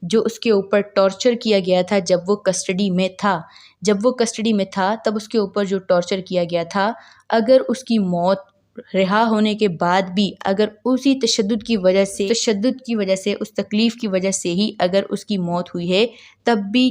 जो उसके ऊपर टॉर्चर किया गया था जब वो कस्टडी में था, जब वो कस्टडी में था तब उसके ऊपर जो टॉर्चर किया गया था, अगर उसकी मौत रिहा होने के बाद भी अगर उसी तशद्दुद की वजह से उस तकलीफ़ की वजह से ही अगर उसकी मौत हुई है, तब भी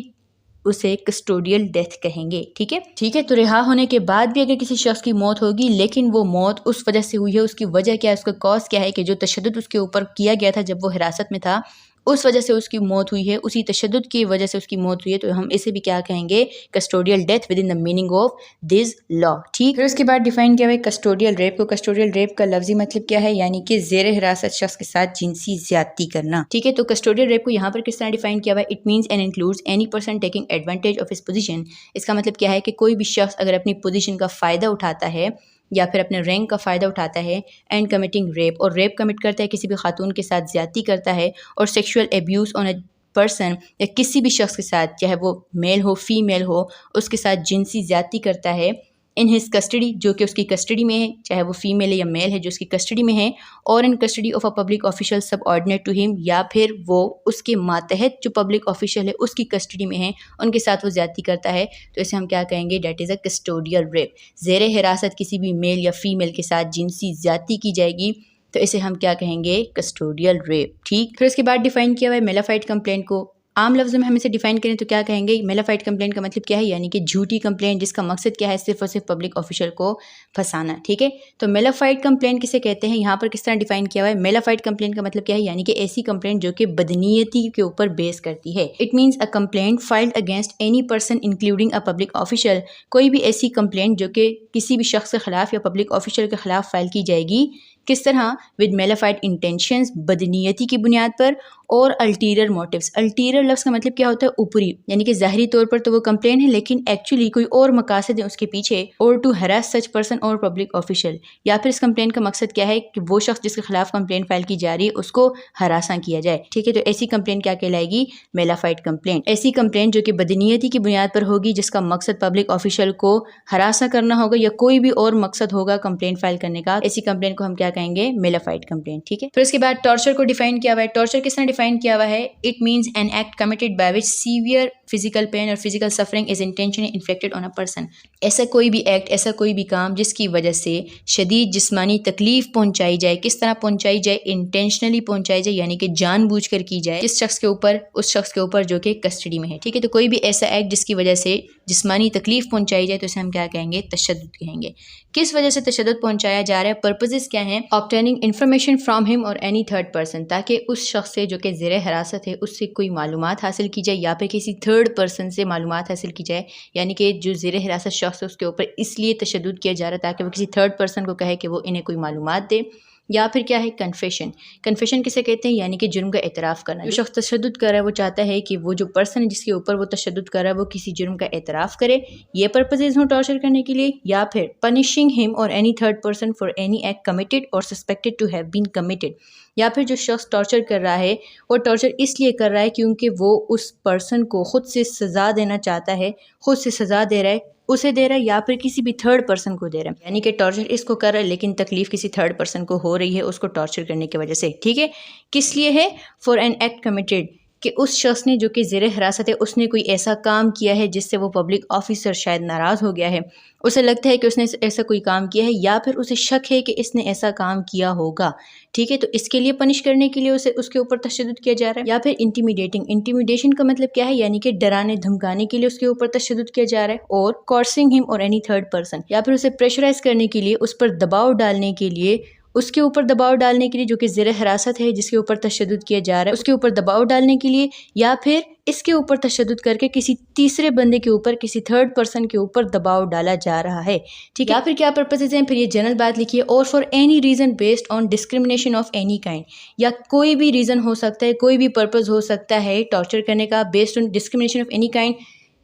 उसे कस्टोडियल डेथ कहेंगे। ठीक है, ठीक है, तो रिहा होने के बाद भी अगर किसी शख्स की मौत होगी, लेकिन वो मौत उस वजह से हुई है, उसकी वजह क्या है, उसका कॉज क्या है कि जो तशद्दुद उसके ऊपर किया गया था जब वो हिरासत में था, उस वजह से उसकी मौत हुई है, उसी तशद्दुद की वजह से उसकी मौत हुई है, तो हम इसे भी क्या कहेंगे, custodial death with in the meaning of this law. ठीक, फिर उसके बाद डिफाइन किया हुआ है कस्टोडियल रेप को। कस्टोडियल रेप का लफ्जी मतलब क्या है, यानी कि ज़ेरे हिरासत शख्स के साथ जिनसी ज्यादती करना। ठीक है, तो कस्टोडियल रेप को यहाँ पर किस तरह डिफाइन किया हुआ है, it means and includes any person taking advantage of his position. इसका मतलब क्या है कि कोई भी शख्स अगर अपनी पोजीशन का फ़ायदा उठाता है या फिर अपने रैंक का फ़ायदा उठाता है, एंड कमिटिंग रेप, और रेप कमिट करता है, किसी भी खातून के साथ ज़्यादती करता है, और sexual abuse on a person, या किसी भी शख्स के साथ, चाहे वो मेल हो फीमेल हो, उसके साथ जिनसी ज़्यादती करता है, इन हिज कस्टडी, जो कि उसकी कस्टडी में है, चाहे वो फीमेल है या मेल है जो उसकी कस्टडी में है, और in custody of a public official subordinate to him, या फिर वो उसके मातहत जो पब्लिक ऑफिशियल है उसकी कस्टडी में है, उनके साथ वो ज़्यादती करता है, तो इसे हम क्या कहेंगे, that is a custodial rape. ज़ेरे हिरासत किसी भी मेल या फीमेल के साथ जिनसी ज़्यादती की जाएगी, तो इसे हम क्या कहेंगे, कस्टोडियल रेप। ठीक, फिर उसके बाद डिफाइन किया हुआ है मेलाफाइड कंप्लेंट को। आम लफ्ज़ों में हम इसे डिफाइन करें तो क्या कहेंगे, मेलाफाइड कंप्लेंट का मतलब क्या है, यानी कि झूठी कंप्लेंट जिसका मकसद क्या है, सिर्फ और सिर्फ पब्लिक ऑफिशियल को फंसाना। ठीक है, तो मेलाफाइड कंप्लेंट किसे कहते हैं, यहाँ पर किस तरह डिफाइन किया हुआ है। मेलाफाइड कंप्लेंट का मतलब क्या है, यानी कि ऐसी कंप्लेंट जो कि बदनीयती के ऊपर बेस करती है। It means a complaint filed against any person including a public official, कोई भी ऐसी कंप्लेंट जो कि किसी भी शख्स के खिलाफ या पब्लिक ऑफिशियल के खिलाफ फाइल की जाएगी, किस तरह, विद मेलाफाइड इंटेंशंस, बदनीयती की बुनियाद पर, और अल्टीरियर मोटिव्स। अल्टीरियर लफ्ज़ का मतलब क्या होता है, ऊपरी, यानी कि ज़ाहिरी तौर पर तो वो कंप्लेन है लेकिन एक्चुअली कोई और मकासद है उसके पीछे, और टू हरास सच पर्सन और पब्लिक ऑफिशियल, या फिर इस कंप्लेन का मकसद क्या है कि वो शख्स जिसके खिलाफ कंप्लेन फाइल की जा रही है उसको हरासा किया जाए। ठीक है, तो ऐसी कंप्लेन क्या कहलाएगी, मेलाफाइड कंप्लेन। ऐसी कंप्लेन जो कि बदनीयती की बुनियाद पर होगी, जिसका मकसद पब्लिक ऑफिशियल को हरासा करना होगा या कोई भी और मकसद होगा कंप्लेन फाइल करने का, ऐसी कंप्लेन को हम क्या कहेंगे, मेलाफाइड कंप्लेन। ठीक है, फिर उसके बाद टॉर्चर को डिफाइन किया हुआ है। टॉर्चर किस तरह डिफाइन किया हुआ है, it means an act committed by which severe physical pain or physical suffering is intentionally inflicted on a person. ऐसा कोई भी एक्ट, ऐसा कोई भी काम जिसकी वजह से शदीद जिस्मानी तकलीफ पहुंचाई जाए। किस तरह पहुंचाई जाए, इंटेंशनली पहुंचाई जाए, यानी कि जानबूझकर की जाए, किस शख्स के ऊपर, उस शख्स के ऊपर जो कि कस्टडी में है। ठीक है, तो कोई भी ऐसा एक्ट जिसकी वजह से जिस्मानी तकलीफ पहुंचाई जाए तो इसे हम क्या कहेंगे, तशद्दुद कहेंगे। किस वजह से तशद्दुद पहुंचाया जा रहा है, पर्पसेस क्या हैं, obtaining information from him or any third person, ताकि उस शख्स से जो कि ज़ेर हिरासत है उससे कोई मालूमात हासिल की जाए, या फिर किसी थर्ड पर्सन से मालूमात हासिल की जाए, यानी कि जो ज़ेर हिरासत शख्स है उसके ऊपर इसलिए तशद्दुद किया जा रहा है ताकि वो किसी थर्ड पर्सन को कहे कि वो इन्हें कोई मालूमात दे। या फिर क्या है, कन्फेशन। कन्फेशन किसे कहते हैं, यानी कि जुर्म का एतराफ़ करना। जो शख्स तशद्दुद कर रहा है वो चाहता है कि वो जो पर्सन है जिसके ऊपर वो तशद्दुद कर रहा है वो किसी जुर्म का एतराफ़ करे। ये पर्पसेस हों टॉर्चर करने के लिए, या फिर punishing him or any third person for any act committed or suspected to have been committed, या फिर जो शख्स टॉर्चर कर रहा है वो टॉर्चर इसलिए कर रहा है क्योंकि वो उस पर्सन को खुद से सज़ा देना चाहता है, खुद से सज़ा दे रहा है, उसे दे रहा है या फिर किसी भी थर्ड पर्सन को दे रहा है, यानी कि टॉर्चर इसको कर रहा है लेकिन तकलीफ किसी थर्ड पर्सन को हो रही है उसको टॉर्चर करने की वजह से। ठीक है, किस लिए है, फॉर एन एक्ट कमिटेड, कि उस शख्स ने जो कि ज़ेर हिरासत है उसने कोई ऐसा काम किया है जिससे वो पब्लिक ऑफिसर शायद नाराज़ हो गया है, उसे लगता है कि उसने ऐसा कोई काम किया है, या फिर उसे शक है कि इसने ऐसा काम किया होगा। ठीक है, तो इसके लिए पनिश करने के लिए उसे उसके ऊपर तशद्दुद किया जा रहा है। या फिर इंटिमिडेटिंग, इंटिमिडेशन का मतलब क्या है, यानी कि डराने धमकाने के लिए उसके ऊपर तशद्दुद किया जा रहा है। और कॉर्सिंग him or any third person, या फिर उसे प्रेशराइज करने के लिए, उस पर दबाव डालने के लिए, उसके ऊपर दबाव डालने के लिए जो कि ज़ेर हिरासत है जिसके ऊपर तशद्दुद किया जा रहा है उसके ऊपर दबाव डालने के लिए, या फिर इसके ऊपर तशद्दुद करके किसी तीसरे बंदे के ऊपर, किसी थर्ड पर्सन के ऊपर दबाव डाला जा रहा है। ठीक है, या फिर क्या पर्पसेस हैं, फिर ये जनरल बात लिखिए, और for any reason based on discrimination of any kind, या कोई भी रीज़न हो सकता है, कोई भी पर्पज़ हो सकता है टॉर्चर करने का, based on discrimination of any kind,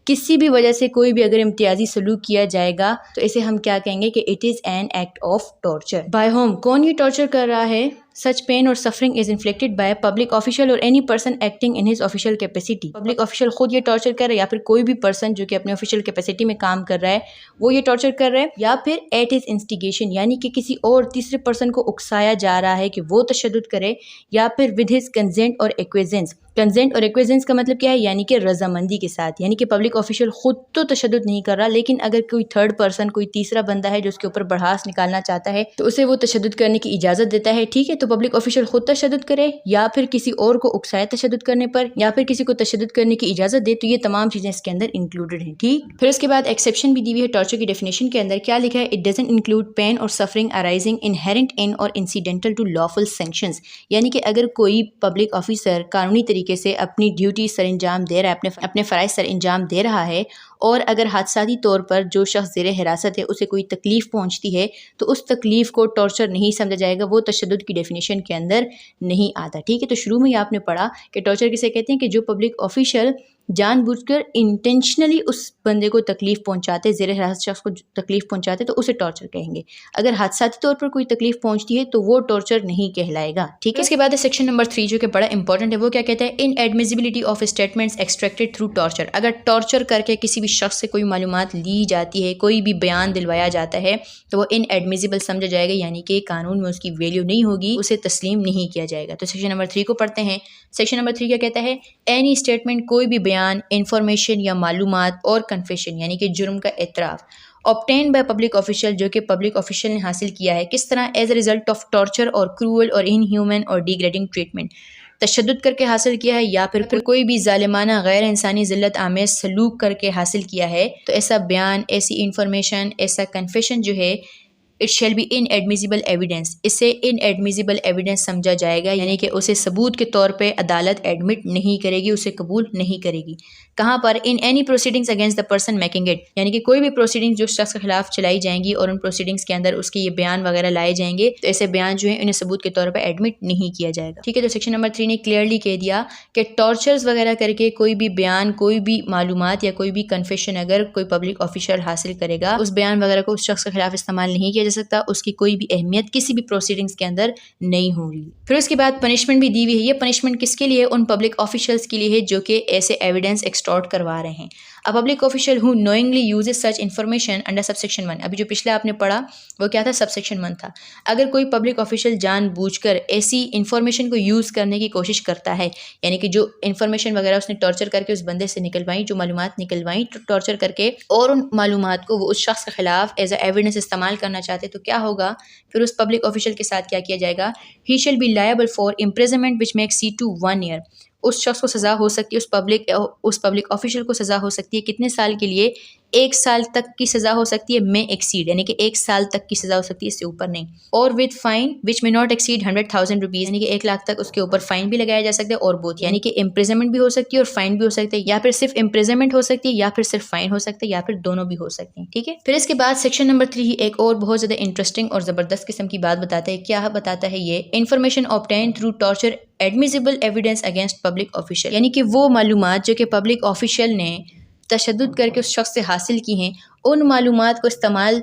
किसी भी वजह से कोई भी अगर इम्तियाजी सलूक किया जाएगा तो इसे हम क्या कहेंगे कि it is an act of torture. By whom, कौन ये टॉर्चर कर रहा है, such pain or suffering is inflicted by public official or any person acting in his official capacity. Public official खुद ये टॉर्चर कर रहा है, या फिर कोई भी पर्सन जो कि अपने ऑफिशियल कैपेसिटी में काम कर रहा है वो ये टॉर्चर कर रहा है, या फिर एट हिज इंस्टिगेशन, यानी कि किसी और तीसरे पर्सन को उकसाया जा रहा है कि वो तशद्दुद करे, या फिर विद हिज कंसेंट और एक्विजेंस। कंसेंट और एक्विजेंस का मतलब क्या है, यानी कि रजामंदी के साथ, यानी कि पब्लिक ऑफिशियल खुद तो तशद्दुद नहीं कर रहा लेकिन अगर कोई थर्ड पर्सन, कोई तीसरा बंदा है जो उसके ऊपर बढ़ास निकालना चाहता है तो उसे वो तशद्दुद करने की इजाज़त देता है। ठीक है, तो पब्लिक ऑफिशियल खुद तशद्दुद करे या फिर किसी और को उकसाए तशद्दुद करने पर, या फिर किसी को तशद्दुद करने की इजाज़त दे, तो ये तमाम चीज़ें इसके अंदर इंक्लूडेड हैं। ठीक, फिर उसके बाद एक्सेप्शन भी दी हुई है टॉर्चर की डेफिनेशन के अंदर। क्या लिखा है, it doesn't include pen or suffering arising inherent इन और इंसिडेंटल टू लॉफुल सैंक्शंस, यानी कि अगर कोई पब्लिक ऑफिसर कानूनी तरीके से अपनी ड्यूटी सर अंजाम दे रहा है, अपने फ़राइज़ सर अंजाम दे रहा है, और अगर हादसाती तौर पर जो शख्स ज़ेर हिरासत है उसे कोई तकलीफ़ पहुंचती है तो उस तकलीफ़ को टॉर्चर नहीं समझा जाएगा, वो तशद्दुद की डेफिनेशन के अंदर नहीं आता। ठीक है, तो शुरू में ही आपने पढ़ा कि टॉर्चर किसे कहते हैं कि जो पब्लिक ऑफिशियल जानबूझकर इंटेंशनली उस बंदे को तकलीफ़ पहुंचाते, ज़ेर हिरासत शख्स को तकलीफ़ पहुंचाते, तो उसे टॉर्चर कहेंगे। अगर हादसाती तौर पर कोई तकलीफ़ पहुंचती है तो वो टॉर्चर नहीं कहलाएगा। ठीक है, इसके बाद सेक्शन नंबर 3 जो कि बड़ा इंपॉर्टेंट है, वो क्या कहता है, inadmissibility of statements extracted through torture. अगर टॉर्चर करके किसी भी शख्स से कोई मालूमात ली जाती है, कोई भी बयान दिलवाया जाता है तो वो इनएडमिसिबल समझा जाएगा, यानी कि कानून में उसकी वैल्यू नहीं होगी, उसे तस्लीम नहीं किया जाएगा। तो सेक्शन नंबर 3 को पढ़ते हैं। सेक्शन नंबर 3 क्या कहता है, एनी स्टेटमेंट, कोई भी बयान, इंफॉर्मेशन या मालूमात, और कन्फेशन यानी कि जुर्म का एतराफ़, ऑब्टेन बाय पब्लिक ऑफिशियल, जो कि पब्लिक ऑफिशियल ने हासिल किया है, किस तरह, as a result of torture और क्रूअल और इनह्यूमन और डिग्रेडिंग ट्रीटमेंट, तशद्दुद करके हासिल किया है या फिर कोई भी जालिमाना गैर इंसानी ज़िल्लत आमेज सलूक करके हासिल किया है, तो ऐसा बयान, ऐसी इंफॉर्मेशन, ऐसा कन्फेशन जो है it shall be inadmissible evidence, इसे इनएडमिसिबल एविडेंस समझा जाएगा, यानी कि उसे सबूत के तौर पे अदालत एडमिट नहीं करेगी, उसे कबूल नहीं करेगी। कहाँ पर? In any proceedings against the person making it, यानी कि कोई भी प्रोसीडिंग्स जो शख्स के खिलाफ चलाई जाएंगी और उन प्रोसीडिंग्स के अंदर उसके ये बयान वगैरह लाए जाएंगे, तो ऐसे बयान जो है इन्हें सबूत के तौर पर एडमिट नहीं किया जाएगा। ठीक है, तो सेक्शन नंबर 3 ने क्लियरली कह दिया कि टॉर्चर्स वगैरह करके कोई भी बयान, कोई भी मालूमात या कोई भी कन्फेशन अगर कोई पब्लिक ऑफिशियल हासिल करेगा, उस बयान वगैरह को उस शख्स के खिलाफ इस्तेमाल नहीं किया जा सकता, उसकी कोई भी अहमियत किसी भी प्रोसीडिंग्स के अंदर नहीं होगी। फिर उसके बाद पनिशमेंट भी दी हुई है। ये पनिशमेंट किसके लिए? उन पब्लिक ऑफिशियल्स के लिए है जो कि ऐसे एविडेंस एक्सटॉर्ट करवा रहे हैं। अ public official who knowingly uses such information under subsection 1, अभी जो पिछले आपने पढ़ा वो क्या था? सबसेक्शन 1 था। अगर कोई पब्लिक ऑफिशियल जानबूझकर ऐसी इंफॉर्मेशन को यूज़ करने की कोशिश करता है, यानी कि जो इन्फॉर्मेशन वगैरह उसने टॉर्चर करके उस बंदे से निकलवाई, जो मालूमात निकलवाई टॉर्चर करके, और उन मालूमात को वो उस शख्स के खिलाफ एज अ एविडेंस इस्तेमाल करना चाहते, तो क्या होगा? फिर उस पब्लिक ऑफिशियल के साथ क्या किया जाएगा? He shall be liable for imprisonment which makes see to 1 year. उस शख्स को सज़ा हो सकती है, उस पब्लिक ऑफिशियल को सज़ा हो सकती है कितने साल के लिए? 1 साल तक की सज़ा हो सकती है, मे एक्सीड, यानी कि 1 साल तक की सज़ा हो सकती है, इससे ऊपर नहीं। और with fine which may not exceed 100,000 rupees, यानी कि 1 लाख तक उसके ऊपर फाइन भी लगाया जा सकता है, और बोथ, यानी कि इम्प्रिजनमेंट भी हो सकती है और फाइन भी हो सकता है, या फिर सिर्फ इम्प्रिजनमेंट हो सकती है या फिर सिर्फ फाइन हो सकता है, या फिर दोनों भी हो सकते हैं। ठीक है, फिर इसके बाद सेक्शन नंबर 3 एक और बहुत ज़्यादा इंटरेस्टिंग और ज़बरदस्त किस्म की बात बताता है। क्या बताता है ये? Information obtain through torture admissible evidence against public official, यानी कि वो मालूमात जो कि पब्लिक ऑफिशियल ने तशद्दुद करके उस शख्स से हासिल की हैं, उन मालूमात को इस्तेमाल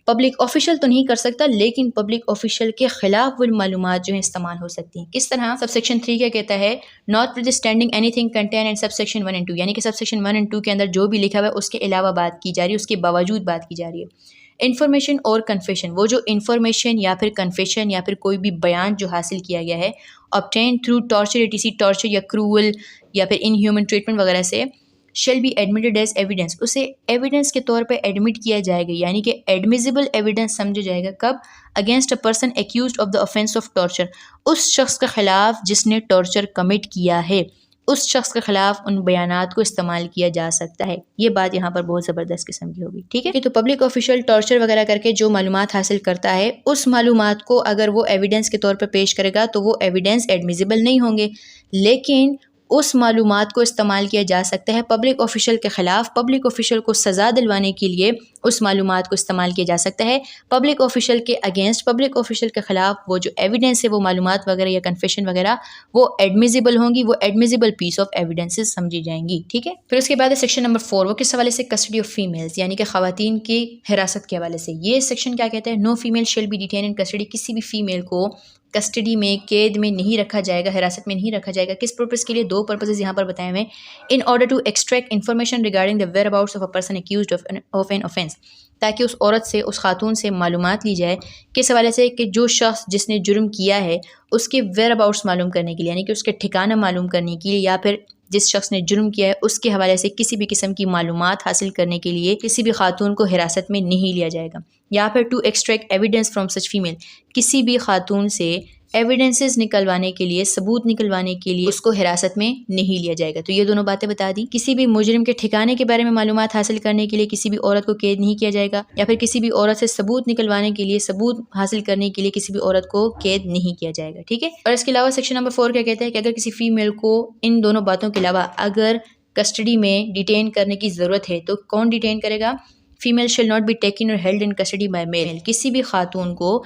पब्लिक ऑफिशियल तो नहीं कर सकता, लेकिन पब्लिक ऑफिशियल के खिलाफ वो मालूमात जो है इस्तेमाल हो सकती हैं। किस तरह? सबसेक्शन 3 क्या कहता है? Not withstanding anything contain in subsection 1 and 2, यानी कि सबसेक्शन 1 and 2 के अंदर जो भी लिखा हुआ है उसके अलावा बात की जा रही है, उसके बावजूद बात की जा रही है। इन्फॉर्मेशन और कन्फेशन, वो जो इन्फॉर्मेशन या फिर कन्फेशन या फिर कोई भी बयान जो हासिल किया गया है obtain through torture, ETC torture या क्रूअल या फिर इनह्यूमन ट्रीटमेंट वगैरह से, shall be admitted as evidence, उसे एविडेंस के तौर पे एडमिट किया जाएगा, यानी कि एडमिसिबल एविडेंस समझा जाएगा। कब? Against a person accused of the offence of torture, उस शख्स के खिलाफ जिसने टॉर्चर कमिट किया है, उस शख्स के खिलाफ उन बयानात को इस्तेमाल किया जा सकता है। ये बात यहाँ पर बहुत ज़बरदस्त किस्म की होगी। ठीक है, तो पब्लिक ऑफिशियल टॉर्चर वगैरह करके जो मालूमात हासिल करता है, उस मालूमात को अगर वो एविडेंस के तौर पर पेश करेगा तो वो एविडेंस एडमिसिबल नहीं होंगे, लेकिन उस मालूमात को इस्तेमाल किया जा सकता है पब्लिक ऑफिशियल के ख़िलाफ़। पब्लिक ऑफिशियल को सज़ा दिलवाने के लिए उस मालूमात को इस्तेमाल किया जा सकता है। पब्लिक ऑफिशियल के अगेंस्ट, पब्लिक ऑफिशियल के ख़िलाफ़ वो जो एविडेंस है, वो मालूमात वगैरह या कन्फेशन वगैरह, वो एडमिसिबल होंगी, वो एडमिसिबल पीस ऑफ एविडेंसेस समझी जाएंगी। ठीक है, फिर उसके बाद है सेक्शन नंबर 4, वो किस हवाले से? कस्टडी ऑफ फीमेल्स, यानी कि ख़वातीन की हिरासत के हवाले से। ये सेक्शन क्या कहता है? No female shall be detain in custody, किसी भी फीमेल को कस्टडी में, कैद में नहीं रखा जाएगा, हिरासत में नहीं रखा जाएगा। किस पर्पज़ के लिए? 2 पर्पसेस यहाँ पर बताए हुए। In order to extract information regarding the whereabouts of a person accused of an offence, ताकि उस औरत से, उस खातून से मालूमात ली जाए किस हवाले से कि जो शख्स जिसने जुर्म किया है उसके वेयर अबाउट्स मालूम करने के लिए, यानी कि उसके ठिकाना मालूम करने के लिए, या फिर जिस शख्स ने जुर्म किया है उसके हवाले से किसी भी किस्म की मालूमात हासिल करने के लिए किसी भी खातून को हिरासत में नहीं लिया जाएगा। या फिर to extract evidence from such female, किसी भी खातून से एविडेंसेस निकलवाने के लिए, सबूत निकलवाने के लिए उसको हिरासत में नहीं लिया जाएगा। तो ये दोनों बातें बता दी। किसी भी मुजरिम के ठिकाने के बारे में मालूमात हासिल करने के लिए किसी भी औरत को कैद नहीं किया जाएगा, या फिर किसी भी औरत से सबूत निकलवाने के लिए, सबूत हासिल करने के लिए किसी भी औरत को कैद नहीं किया जाएगा। ठीक है, और इसके अलावा सेक्शन नंबर 4 क्या कहता है कि अगर किसी फीमेल को इन दोनों बातों के अलावा अगर कस्टडी में डिटेन करने की ज़रूरत है तो कौन डिटेन करेगा? Female shall not be taken or held in custody by male, किसी भी खातून को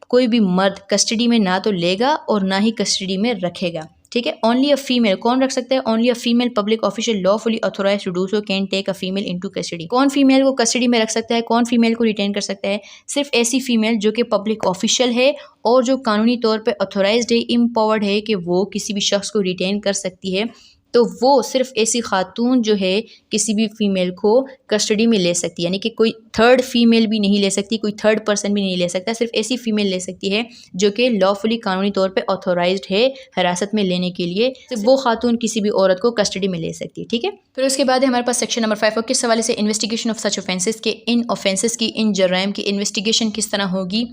कोई भी मर्द कस्टडी में ना तो लेगा और ना ही कस्टडी में रखेगा। ठीक है, ओनली अ फीमेल, कौन रख सकता है? Only a female public official lawfully authorised to do so can take a female into custody. कौन फीमेल को कस्टडी में रख सकता है, कौन फीमेल को रिटेन कर सकता है? सिर्फ ऐसी फीमेल जो कि पब्लिक ऑफिशियल है और जो कानूनी तौर पर ऑथोराइज्ड है, एम्पावर्ड है कि वो किसी भी शख्स को रिटेन कर सकती है। तो वो सिर्फ ऐसी खातून जो है किसी भी फीमेल को कस्टडी में ले सकती है, यानी कि कोई थर्ड फीमेल भी नहीं ले सकती, कोई थर्ड पर्सन भी नहीं ले सकता, सिर्फ ऐसी फीमेल ले सकती है जो कि लॉफुली कानूनी तौर पे ऑथोराइज्ड है हिरासत में लेने के लिए। तो वो खातून किसी भी औरत को कस्टडी में ले सकती है। ठीक है, फिर उसके बाद है हमारे पास सेक्शन नंबर 5, किस हवाले से? इन्वेस्टिगेशन ऑफ सच ऑफेंसेस, के इन ऑफेंसेस की, इन जराइम की इन्वेस्टिगेशन किस तरह होगी,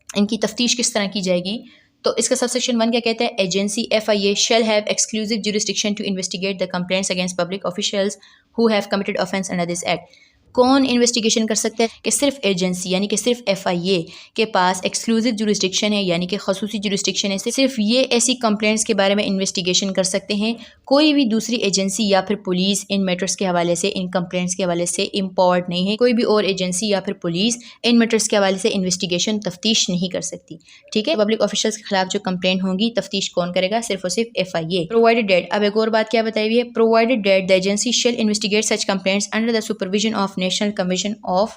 इनकी तफ्तीश किस तरह की जाएगी। तो इसका सबसेक्शन 1 क्या कहता है, agency FIA shall have exclusive jurisdiction to investigate the complaints against public officials who have committed offence under this act। कौन इन्वेस्टिगेशन कर सकता है कि सिर्फ एजेंसी यानी कि सिर्फ FIA के पास एक्सक्लूसिव जुरिस्डिक्शन है, यानी कि खसूसी जुरिस्डिक्शन है, सिर्फ ये ऐसी कंप्लेंट्स के बारे में इन्वेस्टिगेशन कर सकते हैं। कोई भी दूसरी एजेंसी या फिर पुलिस इन मैटर्स के हवाले से, इन कंप्लेंट्स के हवाले से इम्पॉर्ट नहीं है। कोई भी और एजेंसी या फिर पुलिस इन मैटर्स के हवाले से इन्वेस्टिगेशन तफ्तीश नहीं कर सकती। ठीक है, पब्लिक ऑफिशियल्स के खिलाफ जो कंप्लेंट होंगी तफ्तीश कौन करेगा, सिर्फ और सिर्फ FIA। प्रोवाइडेड डेट, अब एक और बात क्या बताई हुई है, provided that the agency shall investigate such complaints under the supervision of National Commission of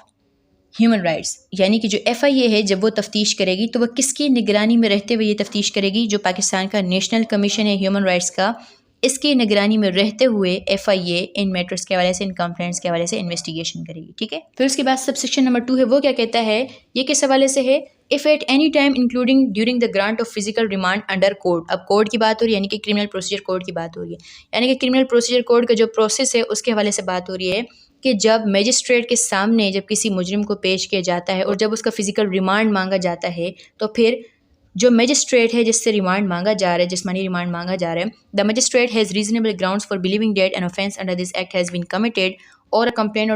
Human Rights. यानी कि जो FIA है जब वो तफ्तीश करेगी तो वह किसकी निगरानी में रहते हुए ये तफ्तीश करेगी, जो पाकिस्तान का नेशनल कमीशन है ह्यूमन राइट्स का, इसकी निगरानी में रहते हुए FIA इन मैटर्स के हवाले से, इन कंप्लेंट्स के हवाले से इन्वेस्टिगेशन करेगी। ठीक है, फिर उसके बाद सबसेक्शन नंबर 2 है, वो क्या कहता है, ये किस हवाले से है, if at any time including during the grant of physical remand under code. अब कोड की बात हो रही है, यानी कि क्रिमिनल प्रोसीजर कोड की बात हो रही है, यानी कि क्रिमिनल प्रोसीजर कोड का जो प्रोसेस है उसके हवाले से बात हो रही है कि जब मजिस्ट्रेट के सामने जब किसी मुजरिम को पेश किया जाता है और जब उसका फिजिकल रिमांड मांगा जाता है, तो फिर जो मजिस्ट्रेट है जिससे रिमांड मांगा जा रहा है, जिस्मानी रिमांड मांगा जा रहा है, the magistrate has reasonable grounds for believing that an offence under this act has been committed or a complaint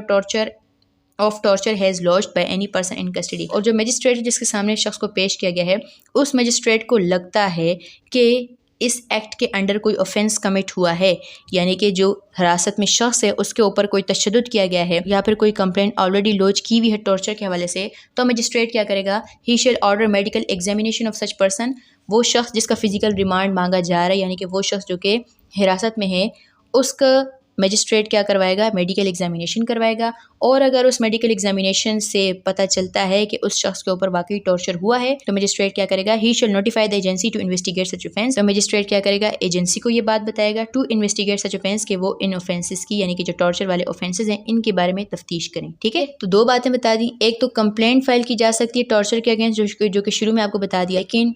of torture has lodged by any person in custody. और जो मजिस्ट्रेट जिसके सामने शख्स को पेश किया गया है, उस मजिस्ट्रेट को लगता है कि इस एक्ट के अंडर कोई ऑफेंस कमिट हुआ है, यानी कि जो हिरासत में शख्स है उसके ऊपर कोई तशद्दुद किया गया है या फिर कोई कंप्लेंट ऑलरेडी लॉन्च की हुई है टॉर्चर के हवाले से, तो मजिस्ट्रेट क्या करेगा, he shall order medical examination of such person. वो शख्स जिसका फिजिकल रिमांड मांगा जा रहा है, यानी कि वो शख्स जो कि हिरासत में है, उसका मजिस्ट्रेट क्या करवाएगा, मेडिकल एग्जामिनेशन करवाएगा। और अगर उस मेडिकल एग्जामिनेशन से पता चलता है कि उस शख्स के ऊपर वाकई टॉर्चर हुआ है, तो मजिस्ट्रेट क्या करेगा, he shall notify the agency to investigate such offence. तो मजिस्ट्रेट क्या करेगा, एजेंसी को ये बात बताएगा टू इन्वेस्टिगेट सच ऑफेंस, कि वो इन ऑफेंसेस की, यानी कि जो टॉर्चर वाले ऑफेंसेस हैं, इनके बारे में तफ्तीश करें। ठीक है, तो दो बातें बता दी, एक तो कंप्लेंट फाइल की जा सकती है टॉर्चर के अगेंस्ट, जो कि शुरू में आपको बता दिया, लेकिन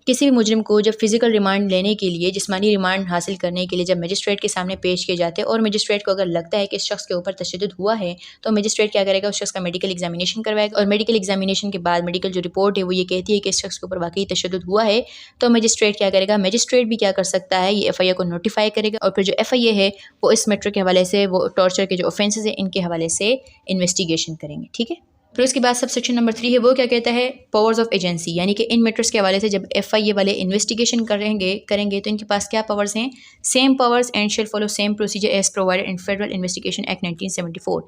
किसी भी मुजरिम को जब फिजिकल रिमांड लेने के लिए, जिस्मानी रिमांड हासिल करने के लिए जब मजिस्ट्रेट के सामने पेश किए जाते हैं और मजिस्ट्रेट को अगर लगता है कि इस शख्स के ऊपर तशद्दुद हुआ है, तो मजिस्ट्रेट क्या करेगा, उस शख्स का मेडिकल एग्जामिनेशन करवाएगा। और मेडिकल एग्जामिनेशन के बाद मेडिकल जो रिपोर्ट है वो ये कहती है कि इस शख्स के ऊपर वाकई तशद्दुद हुआ है, तो मजिस्ट्रेट क्या करेगा, मजिस्ट्रेट भी क्या कर सकता है, ये FIA को नोटिफाई करेगा और फिर जो FIA है वो इस मैटर के हवाले से, वो टॉर्चर के जो ऑफेंसेस हैं इनके हवाले से इन्वेस्टिगेशन करेंगे। ठीक है, फिर उसके बाद सबसेक्शन नंबर 3 है, वो क्या कहता है, पावर्स ऑफ एजेंसी, यानी कि इन मैटर्स के हवाले से जब FIA वाले इन्वेस्टिगेशन करेंगे तो इनके पास क्या पावर्स हैं, same powers and shall follow same procedure as provided in Federal Investigation Act 1974।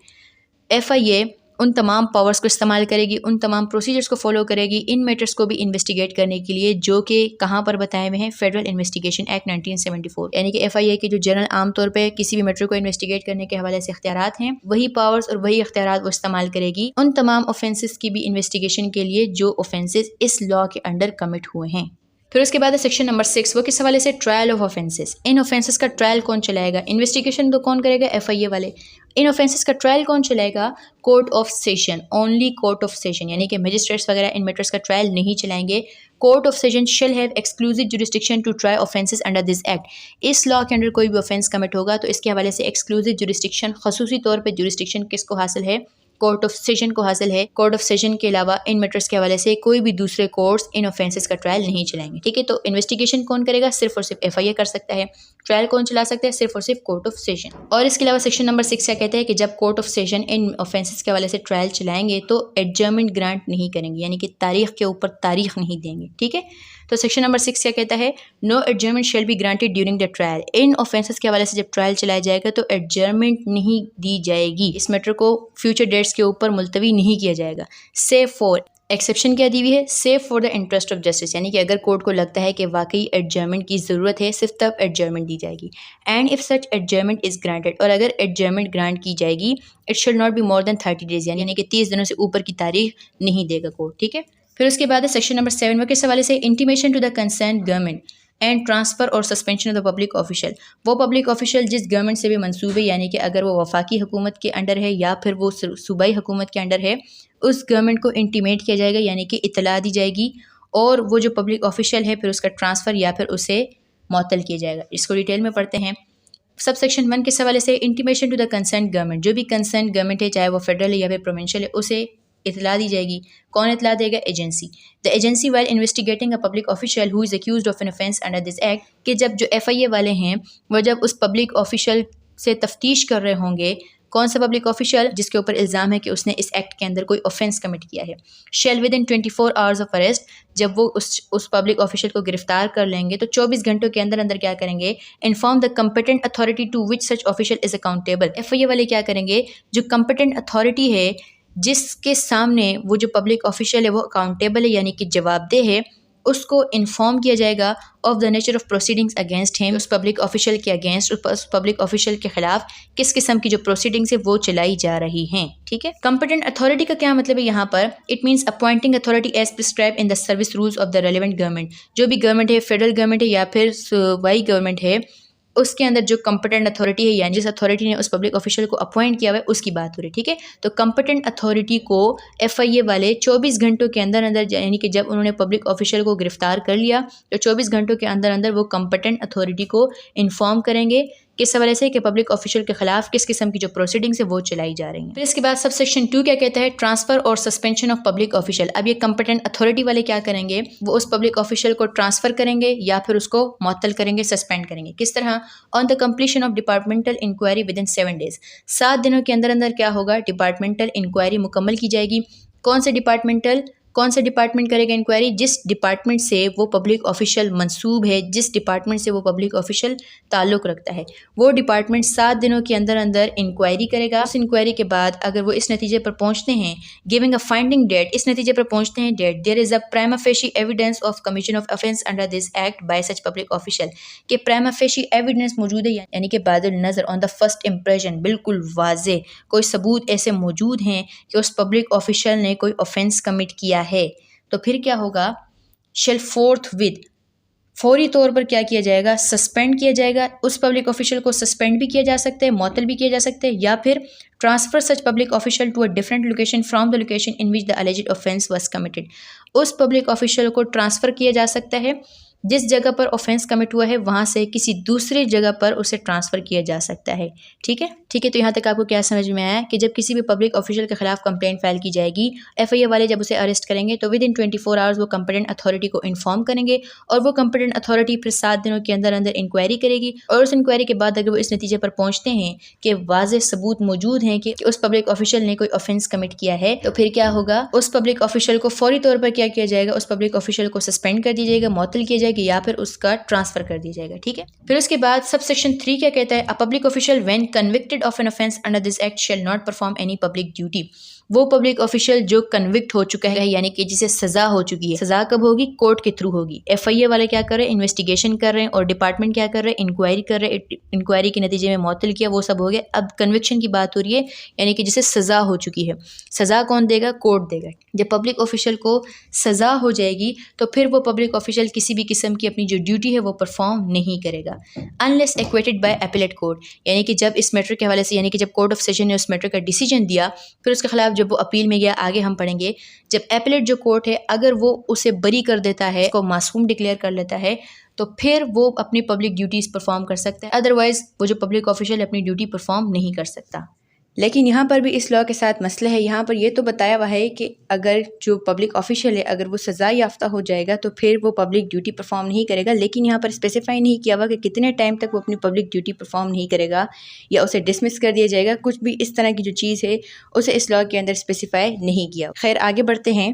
FIA उन तमाम पावर्स को इस्तेमाल करेगी, उन तमाम प्रोसीजर्स को फॉलो करेगी इन मैटर्स को भी इन्वेस्टिगेट करने के लिए, जो कि कहाँ पर बताए हुए हैं, फेडरल इन्वेस्टिगेशन एक्ट 1974। यानी कि FIA के जो जनरल आम तौर पे किसी भी मैटर को इन्वेस्टिगेट करने के हवाले से इख्तियारात हैं, वही पावर्स और वही इख्तियारात वो इस्तेमाल करेगी उन तमाम ऑफेंसेस की भी इन्वेस्टिगेशन के लिए जो ऑफेंसेस इस लॉ के अंडर कमिट हुए हैं। फिर उसके बाद है सेक्शन नंबर 6, वो किस हवाले से, trial of offences. In offences का ट्रायल कौन चलाएगा, इन्वेस्टिगेशन तो कौन करेगा, FIA वाले। इन ऑफेंसेस का ट्रायल कौन चलाएगा, court of session, only court of session, यानी कि मजिस्ट्रेट्स वगैरह इन मैटर्स का ट्रायल नहीं चलाएंगे। Court of session shall have exclusive jurisdiction to try offences under this act. इस लॉ के अंडर कोई भी ऑफेंस कमिट होगा तो इसके हवाले से एक्सक्लूसिव जुरिस्डिक्शन, खसूसी तौर पर जुरिस्डिक्शन किसको हासिल है, कोर्ट ऑफ सेशन को हासिल है। कोर्ट ऑफ सेशन के अलावा इन मैटर्स के हवाले से कोई भी दूसरे कोर्ट्स इन ऑफेंसेस का ट्रायल नहीं चलाएंगे। ठीक है, तो इन्वेस्टिगेशन कौन करेगा, सिर्फ और सिर्फ FIA कर सकता है। ट्रायल कौन चला सकता है, सिर्फ और सिर्फ कोर्ट ऑफ सेशन। और इसके अलावा सेक्शन नंबर 6 क्या कहता है कि जब court of session in offences के हवाले से ट्रायल चलाएंगे तो एडजर्नमेंट ग्रांट नहीं करेंगे, यानी कि तारीख के ऊपर तारीख नहीं देंगे। ठीक है, तो सेक्शन नंबर 6 क्या कहता है, no adjournment shall be granted during the trial. इन ऑफेंसेस के हवाले से जब ट्रायल चलाया जाएगा तो एडजर्नमेंट नहीं दी जाएगी, इस मैटर को फ्यूचर डेट्स के ऊपर मुलतवी नहीं किया जाएगा। सेव फॉर, एक्सेप्शन क्या दी हुई है, save for the interest of justice, यानी कि अगर कोर्ट को लगता है कि वाकई एडजर्नमेंट की ज़रूरत है, सिर्फ तब एडजर्नमेंट दी जाएगी। And if such adjournment is granted, और अगर एडजर्नमेंट ग्रांट की जाएगी, it should not be more than 30 days, यानी कि 30 दिनों से ऊपर की तारीख नहीं देगा कोर्ट। ठीक है, फिर उसके बाद है सेक्शन नंबर 7, वो किस हवाले से, intimation to the concern government and transfer or suspension of the public official. वो पब्लिक ऑफिशियल जिस गवर्नमेंट से भी मंसूब है, यानी कि अगर वो वफाकी हुकूमत के अंडर है या फिर वो सूबाई हुकूमत के अंडर है, उस गवर्नमेंट को इंटीमेट किया जाएगा, यानी कि इतला दी जाएगी, और वो जो पब्लिक ऑफिशियल है फिर उसका ट्रांसफ़र या फिर उसे मुअत्तल किया जाएगा। इसको डिटेल में पढ़ते हैं। सब सेक्शन 1 किस हवाले से, intimation to the concern government, जो भी कंसर्न गवर्नमेंट है, चाहे वो फेडरल है या फिर प्रोविंशियल है, उसे इतला दी जाएगी। कौन इतला देगा? Agency. The agency while investigating a public official who is accused of an offence under this act, कि जब जो FIA वाले हैं वो जब उस पब्लिक ऑफिशियल से तफ्तीश कर रहे होंगे, कौन सा पब्लिक ऑफिशियल? जिसके ऊपर इल्ज़ाम है कि उसने इस एक्ट के अंदर कोई ऑफेंस कमिट किया है। Shall within 24 hours of arrest, जब वो उस पब्लिक ऑफिशियल को गिरफ्तार कर लेंगे तो 24 घंटों के अंदर अंदर क्या करेंगे? Inform the competent authority to which such official is accountable. FIA वाले क्या करेंगे? जो कंपिटेंट अथॉरिटी है जिसके सामने वो जो पब्लिक ऑफिशियल है वो अकाउंटेबल है यानी कि जवाबदेह है, उसको इन्फॉर्म किया जाएगा of the nature of proceedings against him, उस पब्लिक ऑफिशियल के अगेंस्ट, उस पब्लिक ऑफिशियल के खिलाफ किस किस्म की जो प्रोसीडिंग्स है वो चलाई जा रही हैं। ठीक है। कंपिटेंट अथॉरिटी का क्या मतलब है यहाँ पर? It means appointing authority as prescribe in the service rules of the relevant government. जो भी गवर्नमेंट है, फेडरल गवर्नमेंट है या फिर सूबाई गवर्नमेंट है, उसके अंदर जो कंपिटेंट अथॉरिटी है यानी जिस अथॉरिटी ने उस पब्लिक ऑफिशियल को अपॉइंट किया हुआ है उसकी बात हो रही है। ठीक है। तो कंपिटेंट अथॉरिटी को FIA वाले 24 घंटों के अंदर अंदर, यानी कि जब उन्होंने पब्लिक ऑफिशियल को गिरफ्तार कर लिया तो 24 घंटों के अंदर अंदर वो कंपिटेंट अथॉरिटी को इन्फॉर्म करेंगे किस हवाले से कि पब्लिक ऑफिशियल के खिलाफ किस किस्म की जो प्रोसीडिंग्स है वो चलाई जा रही हैं। फिर इसके बाद सब सेक्शन 2 क्या कहता है? ट्रांसफर और सस्पेंशन ऑफ पब्लिक ऑफिशियल। अब ये कंपिटेंट अथॉरिटी वाले क्या करेंगे? वो उस पब्लिक ऑफिशियल को ट्रांसफर करेंगे या फिर उसको मुअत्तल करेंगे, सस्पेंड करेंगे। किस तरह? On the completion of departmental inquiry within 7 days. 7 दिनों के अंदर अंदर क्या होगा? डिपार्टमेंटल इंक्वायरी मुकम्मल की जाएगी। कौन से डिपार्टमेंट करेगा इंक्वायरी? जिस डिपार्टमेंट से वो पब्लिक ऑफिशियल मंसूब है, जिस डिपार्टमेंट से वो पब्लिक ऑफिशियल ताल्लुक़ रखता है, वो डिपार्टमेंट 7 दिनों के अंदर अंदर इंक्वायरी करेगा। उस इंक्वायरी के बाद अगर वो इस नतीजे पर पहुंचते हैं, गिविंग अ फाइंडिंग डेट, इस नतीजे पर पहुंचते हैं that, there is a prima facie evidence of commission of offence under this act by such public official, कि प्राइमा फेशी एविडेंस मौजूद है यानी कि बादल नज़र, ऑन द फर्स्ट इंप्रेशन, बिल्कुल वाजे कोई सबूत ऐसे मौजूद हैं कि उस पब्लिक ऑफिशियल ने कोई ऑफेंस कमिट किया है। तो फिर क्या होगा? शेल फोर्थ विद, फौरी तौर पर क्या किया जाएगा? सस्पेंड किया जाएगा। उस पब्लिक ऑफिशियल को सस्पेंड भी किया जा सकता है, मुअत्तल भी किया जा सकता है, या फिर transfer such public official to a different location from the location in which the alleged offence was committed. उस पब्लिक ऑफिशियल को ट्रांसफ़र किया जा सकता है, जिस जगह पर ऑफेंस कमिट हुआ है वहाँ से किसी दूसरी जगह पर उसे ट्रांसफ़र किया जा सकता है। ठीक है। तो यहाँ तक आपको क्या समझ में आया कि जब किसी भी पब्लिक ऑफिशियल के खिलाफ कंप्लेंट फाइल की जाएगी, FIA वाले जब उसे अरेस्ट करेंगे तो विद इन 24 आवर्स वो कंपिटेंट अथॉरिटी को इन्फॉर्म करेंगे और वो कंपिटेंट अथॉरिटी फिर 7 दिनों के अंदर अंदर इंक्वायरी करेगी और उस इंक्वायरी के बाद अगर वो इस नतीजे पर पहुँचते हैं कि वाज़ेह सबूत मौजूद हैं कि उस पब्लिक ऑफिशियल ने कोई ऑफेंस कमिट किया है, तो फिर क्या होगा? उस पब्लिक ऑफिशियल को फौरी तौर पर क्या किया जाएगा? उस पब्लिक ऑफिशियल को सस्पेंड कर दिया जाएगा, मुअत्तल किया जाएगा या फिर उसका ट्रांसफर कर दिया जाएगा। ठीक है। फिर उसके बाद सब सेक्शन 3 क्या कहता है? अ public official when convicted of an offence under this act shall not perform any public duty. वो पब्लिक ऑफिशियल जो कन्विक्ट हो चुका है यानी कि जिसे सजा हो चुकी है, सजा कब होगी? कोर्ट के थ्रू होगी। FIA वाले क्या कर रहे हैं? इन्वेस्टिगेशन कर रहे हैं और डिपार्टमेंट क्या कर रहे हैं? इंक्वायरी कर रहे हैं। इंक्वायरी के नतीजे में मुअत्तल किया, वो सब हो गया। अब कन्विक्शन की बात हो रही है यानी कि जिसे सजा हो चुकी है। सजा कौन देगा? कोर्ट देगा। जब पब्लिक ऑफिशियल को सजा हो जाएगी तो फिर वो पब्लिक ऑफिशियल किसी भी किस्म की अपनी जो ड्यूटी है वो परफॉर्म नहीं करेगा अनलेस एक्वेटेड बाय अपीलेट कोर्ट, यानी कि जब इस मैटर के हवाले से, यानी कि जब कोर्ट ऑफ सेशन ने उस मैटर का डिसीजन दिया फिर उसके खिलाफ जब वो अपील में गया, आगे हम पढ़ेंगे, जब अपीलेट जो कोर्ट है अगर वो उसे बरी कर देता है, उसको मासूम डिक्लेयर कर लेता है, तो फिर वो अपनी पब्लिक ड्यूटीज़ परफॉर्म कर सकता है। अदरवाइज वो जो पब्लिक ऑफिशियल अपनी ड्यूटी परफॉर्म नहीं कर सकता। लेकिन यहाँ पर भी इस लॉ के साथ मसला है। यहाँ पर ये तो बताया हुआ है कि अगर जो पब्लिक ऑफिशियल है अगर वो सज़ा याफ्ता हो जाएगा तो फिर वो पब्लिक ड्यूटी परफॉर्म नहीं करेगा, लेकिन यहाँ पर स्पेसिफाई नहीं किया हुआ कि कितने टाइम तक वो अपनी पब्लिक ड्यूटी परफॉर्म नहीं करेगा या उसे डिसमिस कर दिया जाएगा। कुछ भी इस तरह की जो चीज़ है उसे इस लॉ के अंदर स्पेसिफाई नहीं किया। खैर आगे बढ़ते हैं।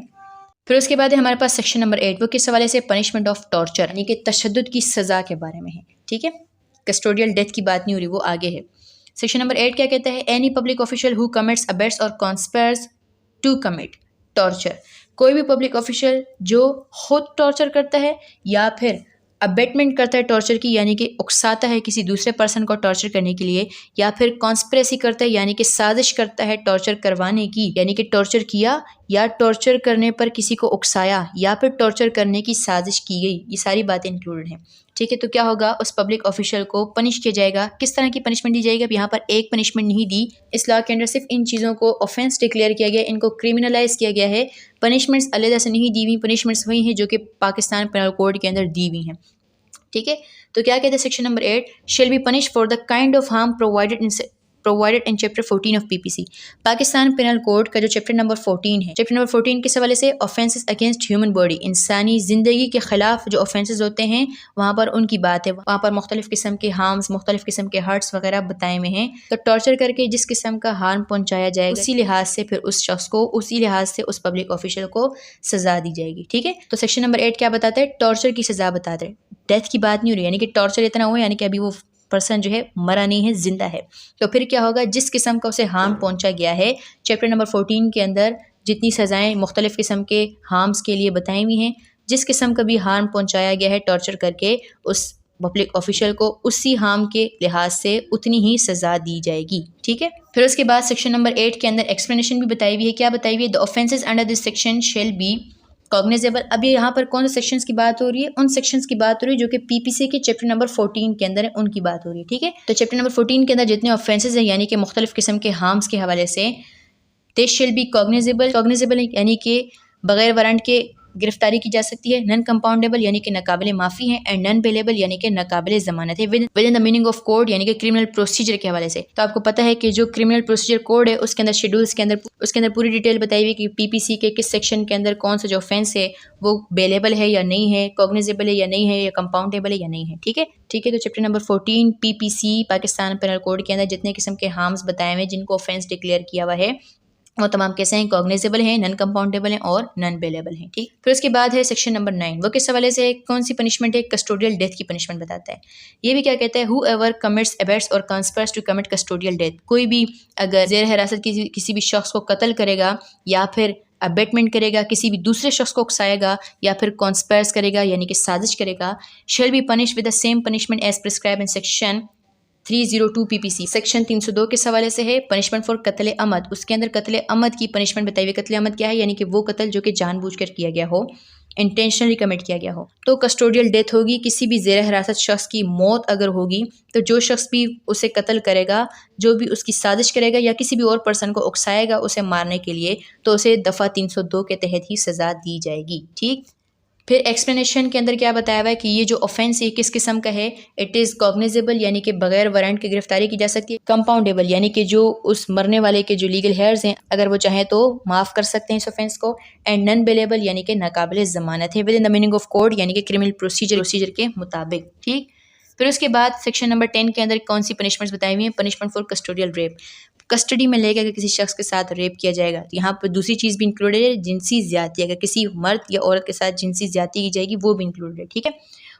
फिर उसके बाद है हमारे पास सेक्शन नंबर 8, वो किस हवाले से? पनिशमेंट ऑफ टॉर्चर, यानी कि तशद्दुद की सज़ा के बारे में है। ठीक है। कस्टोडियल डेथ की बात नहीं हो रही, वो आगे है। सेक्शन नंबर 8 क्या कहता है? Any public official who commits abets और कॉन्स्पायर्स टू कमिट टॉर्चर, कोई भी पब्लिक ऑफिशियल जो खुद टॉर्चर करता है या फिर अबेटमेंट करता है टॉर्चर की, यानी कि उकसाता है किसी दूसरे पर्सन को टॉर्चर करने के लिए, या फिर कॉन्स्पिरेसी करता है यानी कि साजिश करता है टॉर्चर करवाने की, यानी कि टॉर्चर किया या टॉर्चर करने पर किसी को उकसाया या फिर टॉर्चर करने की साजिश की गई, ये सारी बातें इंक्लूडेड हैं। ठीक है। तो क्या होगा? उस पब्लिक ऑफिशियल को पनिश किया जाएगा। किस तरह की पनिशमेंट दी जाएगी? अब यहाँ पर एक पनिशमेंट नहीं दी, इस लॉ के अंदर सिर्फ इन चीज़ों को ऑफेंस डिक्लेयर किया गया, इनको क्रिमिनलाइज किया गया है। पनिशमेंट्स अलग से नहीं दी हुई, पनिशमेंट्स वही हैं जो कि पाकिस्तान पेनल कोड के अंदर दी हुई हैं। ठीक है। तो क्या कहते हैं section number 8? Shall be punish for the kind of harm provided in provided in chapter 14 of PPC. Pakistan panel code का जो चैप्टर नंबर 14 है, चैप्टर नंबर 14 के हवाले से ऑफेंसेस अगेंस्ट ह्यूमन बॉडी, इंसानी ज़िंदगी के खिलाफ जो ऑफेंसेस होते हैं वहाँ पर उनकी बात है। वहाँ पर मुख्तलिफ किस्म के हार्म्स, मुख्तलिफ किस्म के हर्ट्स वगैरह बताए हुए हैं। तो टॉर्चर करके जिस किस्म का हार्म पहुँचाया जाएगा उसी लिहाज से फिर उस शख्स को, उसी लिहाज से उस पब्लिक ऑफिशियल को सज़ा दी जाएगी। ठीक है, तो सेक्शन नंबर 8 क्या बताता है? टॉर्चर की सज़ा बताता है। डेथ की बात नहीं हो रही, यानी कि टॉर्चर इतना हुआ यानी कि अभी वो पर्सन जो है मरा नहीं है, जिंदा है। तो फिर क्या होगा? जिस किस्म का उसे हार्म पहुंचा गया है, चैप्टर नंबर 14 के अंदर जितनी सज़ाएं मुख्तलिफ किस्म के हार्म्स के लिए बताई हुई हैं, जिस किस्म का भी हार्म पहुंचाया गया है टॉर्चर करके उस पब्लिक ऑफिशियल को, उसी हार्म के लिहाज से उतनी ही सज़ा दी जाएगी। ठीक है, फिर उसके बाद सेक्शन नंबर 8 के अंदर एक्सप्लेनेशन भी बताई हुई है। क्या बताई हुई है? The offences under this section shall be cognizable. अब ये यहाँ पर कौन से सेक्शंस की बात हो रही है? उन सेक्शंस की बात हो रही है जो कि पीपीसी के चैप्टर नंबर 14 के अंदर है, उनकी बात हो रही है। ठीक है, तो चैप्टर नंबर 14 के अंदर जितने ऑफेंसेस हैं यानी कि मुख्तलिफ किस्म के हार्म्स के हवाले से, दे शेल बी कॉग्निजेबल। कॉग्निजेबल यानी कि बगैर वारंट के गिरफ्तारी की जा सकती है, नन कंपाउंडेबल यानी कि नाकाबिले माफ़ी है, एंड नन बेलेबल यानी कि नाकाबिले ज़मानत है, with in the meaning of code यानी कि क्रिमिनल प्रोसीजर के हवाले से। तो आपको पता है कि जो क्रिमिनल प्रोसीजर कोड है उसके अंदर शेड्यूल्स के अंदर, उसके अंदर पूरी डिटेल बताई हुई कि पीपीसी के किस सेक्शन के अंदर कौन सा जो ऑफेंस है वो बेलेबल है या नहीं है, कॉग्निजेबल है या नहीं है, या कंपाउंडेबल है या नहीं है। ठीक है, ठीक है, तो chapter number 14 PPC Pakistan panel code के अंदर जितने किस्म के हार्म्स बताए हुए जिनको ऑफेंस डिक्लेयर किया हुआ है वो तमाम कैसे हैं? कॉग्निजेबल हैं, नन कंपाउंडेबल हैं और नन बेलेबल हैं। ठीक, फिर उसके बाद है सेक्शन नंबर 9। वो किस हवाले से? कौन सी पनिशमेंट है? कस्टोडियल डेथ की पनिशमेंट बताता है। ये भी क्या कहता है? हु एवर कमिट्स अबेट्स और conspires to commit custodial death. कोई भी अगर जेर हिरासत किसी भी शख्स को कत्ल करेगा या फिर अबेटमेंट करेगा, किसी भी दूसरे शख्स को उकसाएगा या फिर कॉन्स्पायर्स करेगा यानी कि साजिश करेगा, shall be punish with the same punishment as prescribe in section 302 PPC. Section 302 के हवाले से है पनिशमेंट फॉर कत्ल अमद। उसके अंदर कत्ल अमद की पनिशमेंट बताई हुई। कत्ल अमद क्या है? यानी कि वो कत्ल जो कि जानबूझकर किया गया हो, इंटेंशनली कमिट किया गया हो। तो कस्टोडियल डेथ होगी। किसी भी जेर हिरासत शख्स की मौत अगर होगी तो जो शख्स भी उसे कत्ल करेगा, जो भी उसकी साजिश करेगा या किसी भी और पर्सन को उकसाएगा उसे मारने के लिए, तो उसे दफ़ा 302 के तहत ही सज़ा दी जाएगी। ठीक, फिर एक्सप्लेनेशन के अंदर क्या बताया हुआ है कि ये जो ऑफेंस है किस किस्म का है? इट इज़ कॉग्निजेबल यानी कि बगैर वारंट की गिरफ्तारी की जा सकती है, कंपाउंडेबल यानी कि जो उस मरने वाले के जो लीगल हेयर्स हैं अगर वो चाहें तो माफ़ कर सकते हैं इस ऑफेंस को, एंड नन बेलेबल यानी कि नाकाबिले ज़मानत है, with in the meaning of code यानी कि क्रिमिनल प्रोसीजर के मुताबिक। ठीक, फिर उसके बाद सेक्शन नंबर 10 के अंदर कौन सी पनिशमेंट्स बताई हुई हैं? Punishment for custodial rape. Custody में लेकर किसी शख्स के साथ रेप किया जाएगा, तो यहाँ पर दूसरी चीज़ भी इंक्लूडेड है, जिनसी ज्यादती। अगर किसी मर्द या औरत के साथ जिनसी ज्यादती की जाएगी वो भी इंक्लूडेड है। ठीक है,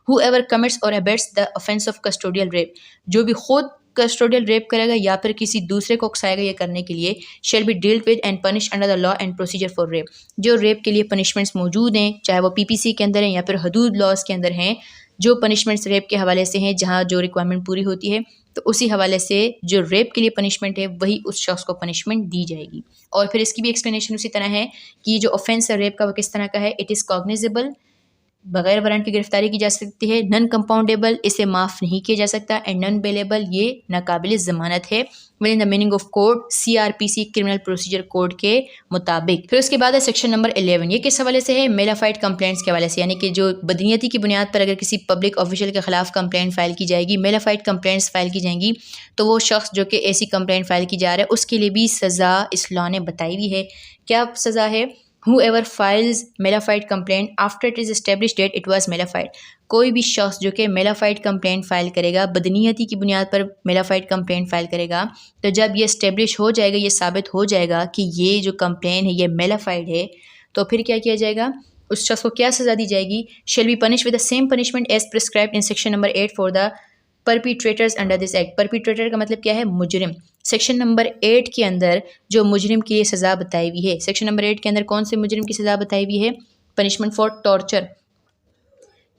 हु एवर कमिट्स और abets the offence of custodial rape, जो भी खुद कस्टोडियल रेप करेगा या फिर किसी दूसरे को उकसाएगा ये करने के लिए, shall be dealt with and punish under the law and procedure for rape. जो रेप के लिए पनिशमेंट्स मौजूद हैं, चाहे वो पीपीसी के अंदर हैं या फिर हदूद लॉज के अंदर हैं, जो पनिशमेंट्स रेप के हवाले से हैं, जहाँ जो रिक्वायरमेंट पूरी होती है तो उसी हवाले से जो रेप के लिए पनिशमेंट है वही उस शख्स को पनिशमेंट दी जाएगी। और फिर इसकी भी एक्सप्लेनेशन उसी तरह है कि जो ऑफेंस है रेप का वो किस तरह का है? इट इज़ कॉग्निजेबल, बगैर वारंट की गिरफ्तारी की जा सकती है, नन कंपाउंडेबल इसे माफ़ नहीं किया जा सकता, एंड नन बेलेबल ये नाकाबिल ज़मानत है, with in the meaning of code CrPC criminal procedure code के मुताबिक। फिर उसके बाद है सेक्शन नंबर 11। ये किस हवाले से है? मेलाफाइड कंप्लेंट्स के हवाले से, यानी कि जो बदनीयती की बुनियाद पर अगर किसी पब्लिक ऑफिशियल के खिलाफ कंप्लेंट फाइल की जाएगी, मेलाफाइड कंप्लेंट्स फाइल की जाएंगी, तो वो शख्स जो कि ऐसी कंप्लेंट फाइल की जा रहा है उसके लिए भी सज़ा इस लॉ ने बताई हुई है। क्या सज़ा है? Whoever files mala fide complaint after it is establish that it was mala fide. कोई भी शख्स जो कि मेलाफाइड कंप्लेंट फाइल करेगा, बदनीयती की बुनियाद पर मेलाफाइड कंप्लेंट फाइल करेगा, तो जब ये एस्टेब्लिश हो जाएगा, ये साबित हो जाएगा कि ये जो कंप्लेन है ये मेलाफाइड है, तो फिर क्या किया जाएगा? उस शख्स को क्या सज़ा दी जाएगी? Shall be punish with the same punishment as prescribed in section number 8 for the perpetrators under this act. Perpetrator का मतलब क्या है? मुजरिम। सेक्शन नंबर 8 के अंदर जो मुजरिम की ये सज़ा बताई हुई है, सेक्शन नंबर 8 के अंदर कौन से मुजरिम की सज़ा बताई हुई है? पनिशमेंट फॉर टॉर्चर,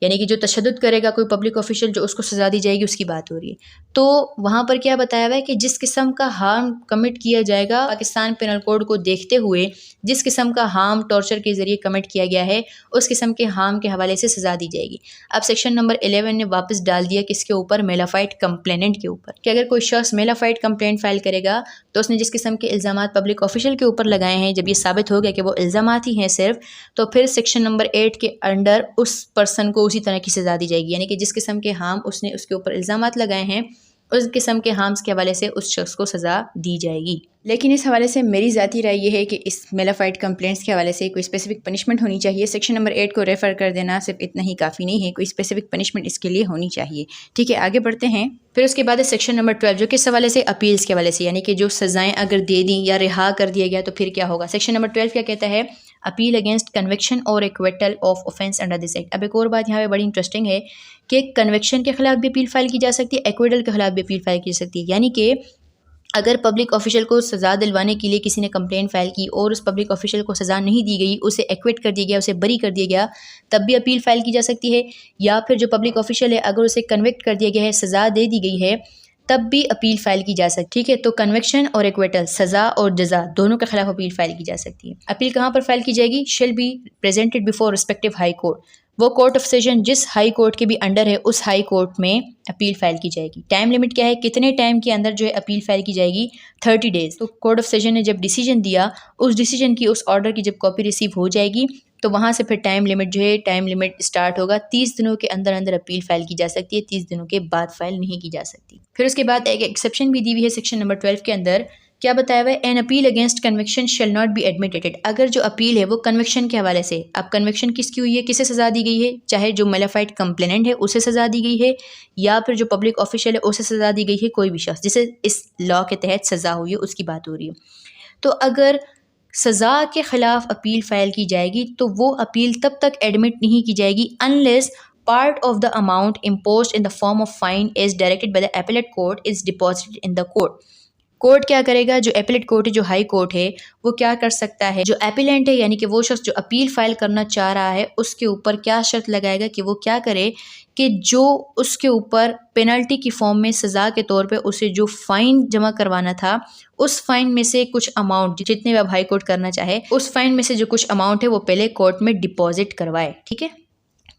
यानी कि जो तशद्दुद करेगा कोई पब्लिक ऑफिशियल, जो उसको सज़ा दी जाएगी उसकी बात हो रही है। तो वहाँ पर क्या बताया हुआ है कि जिस किस्म का हार्म कमिट किया जाएगा, पाकिस्तान पेनल कोड को देखते हुए जिस किस्म का हार्म टॉर्चर के ज़रिए कमिट किया गया है उस किस्म के हार्म के हवाले से सज़ा दी जाएगी। अब सेक्शन नंबर 11 ने वापस डाल दिया किसके ऊपर? मेलाफाइड कंप्लेनेंट के ऊपर, कि अगर कोई शख्स मेलाफाइड कंप्लेंट फाइल करेगा तो उसने जिस किस्म के इल्ज़ाम पब्लिक ऑफिशियल के ऊपर लगाए हैं, जब ये साबित हो गया कि वो इल्ज़ाम ही हैं सिर्फ, तो फिर सेक्शन नंबर 8 के अंडर उस पर्सन को उसी तरह की सज़ा दी जाएगी। यानी कि जिस किस्म के हार्म उसने उसके ऊपर इल्ज़ाम लगाए हैं उस किस्म के हार्म्स के हवाले से उस शख्स को सज़ा दी जाएगी। लेकिन इस हवाले से मेरी ज़ाती राय ये है कि इस मेलाफाइड कंप्लेंट्स के हवाले से कोई स्पेसिफिक पनिशमेंट होनी चाहिए। सेक्शन नंबर 8 को रेफ़र कर देना सिर्फ इतना ही काफ़ी नहीं है, कोई स्पेसिफिक पनिशमेंट इसके लिए होनी चाहिए। ठीक है, आगे बढ़ते हैं। फिर उसके बाद है सेक्शन नंबर 12, जो किस हवाले से, अपील्स के हवाले से, यानी कि जो सज़ाएँ अगर दे दी या रिहा कर दिया गया तो फिर क्या होगा। सेक्शन नंबर 12 क्या कहता है, अपील अगेंस्ट कन्विक्शन और acquittal of offence under this act. अब एक और बात यहाँ पे बड़ी इंटरेस्टिंग है कि कन्विक्शन के खिलाफ भी अपील फाइल की जा सकती है, एक्विटल के खिलाफ भी अपील फाइल की जा सकती है। यानी कि अगर पब्लिक ऑफिशियल को सज़ा दिलवाने के लिए किसी ने कंप्लेंट फाइल की और उस पब्लिक ऑफिशियल को सज़ा नहीं दी गई, उसे एक्विट कर दिया गया, उसे बरी कर दिया गया, तब भी अपील फाइल की जा सकती है। या फिर जो पब्लिक ऑफिशियल है अगर उसे कन्विक्ट कर दिया गया है, सज़ा दे दी गई है, तब भी अपील फाइल की जा सकती है। ठीक है, तो कन्विक्शन और एक्विटल, सज़ा और जज़ा, दोनों के खिलाफ अपील फाइल की जा सकती है। अपील कहाँ पर फाइल की जाएगी, shall be presented before respective high court. वो कोर्ट ऑफ सेशन जिस हाई कोर्ट के भी अंडर है उस हाई कोर्ट में अपील फाइल की जाएगी। टाइम लिमिट क्या है, कितने टाइम के अंदर जो है अपील फाइल की जाएगी, 30 डेज। तो कोर्ट ऑफ सेशन ने जब डिसीजन दिया, उस डिसीजन की, उस ऑर्डर की जब कॉपी रिसीव हो जाएगी तो वहाँ से फिर टाइम लिमिट जो है, टाइम लिमिट स्टार्ट होगा। 30 दिनों के अंदर अंदर अपील फाइल की जा सकती है, 30 दिनों के बाद फाइल नहीं की जा सकती। फिर उसके बाद एक एक्सेप्शन भी दी हुई है सेक्शन नंबर 12 के अंदर। क्या बताया हुआ है, an appeal against conviction shell not be admitted. अगर जो अपील है वो कन्विक्शन के हवाले से, अब कन्विक्शन किसकी हुई है, किसे सज़ा दी गई है, चाहे जो मेलाफाइड कंप्लेनेंट है उसे सज़ा दी गई है या फिर जो पब्लिक ऑफिशियल है उसे सज़ा दी गई है, कोई भी शख्स जिसे इस लॉ के तहत सज़ा हुई है उसकी बात हो रही है। तो अगर सज़ा के ख़िलाफ़ अपील फ़ाइल की जाएगी तो वो अपील तब तक एडमिट नहीं की जाएगी unless part of the amount imposed in the form of fine is directed by the appellate court is deposited in the court. Court क्या करेगा, जो एपेलेट कोर्ट है, जो हाई कोर्ट है, वो क्या कर सकता है, जो एपिलेंट है यानी कि वो शख्स जो अपील फाइल करना चाह रहा है उसके ऊपर क्या शर्त लगाएगा कि वो क्या करे कि जो उसके ऊपर पेनल्टी की फॉर्म में सज़ा के तौर पे उसे जो फ़ाइन जमा करवाना था, उस फ़ाइन में से कुछ अमाउंट, जितने अब हाई कोर्ट करना चाहे, उस फ़ाइन में से जो कुछ अमाउंट है वो पहले कोर्ट में डिपॉजिट करवाए। ठीक है,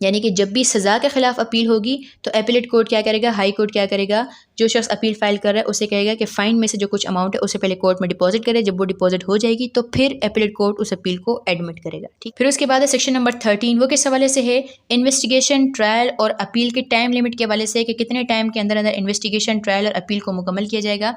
यानी कि जब भी सज़ा के खिलाफ अपील होगी तो एपेलेट कोर्ट क्या करेगा, हाई कोर्ट क्या करेगा, जो शख्स अपील फाइल कर रहा है उसे कहेगा कि फ़ाइन में से जो कुछ अमाउंट है उसे पहले कोर्ट में डिपॉजिट करे। जब वो डिपॉजिट हो जाएगी तो फिर एपेलेट कोर्ट उस अपील को एडमिट करेगा। ठीक, फिर उसके बाद है सेक्शन नंबर 13। वो किस हवाले से है, इन्वेस्टिगेशन, ट्रायल और अपील के टाइम लिमिट के हवाले से है कि कितने टाइम के अंदर अंदर इन्वेस्टिगेशन, ट्रायल और अपील को मुकम्मल किया जाएगा।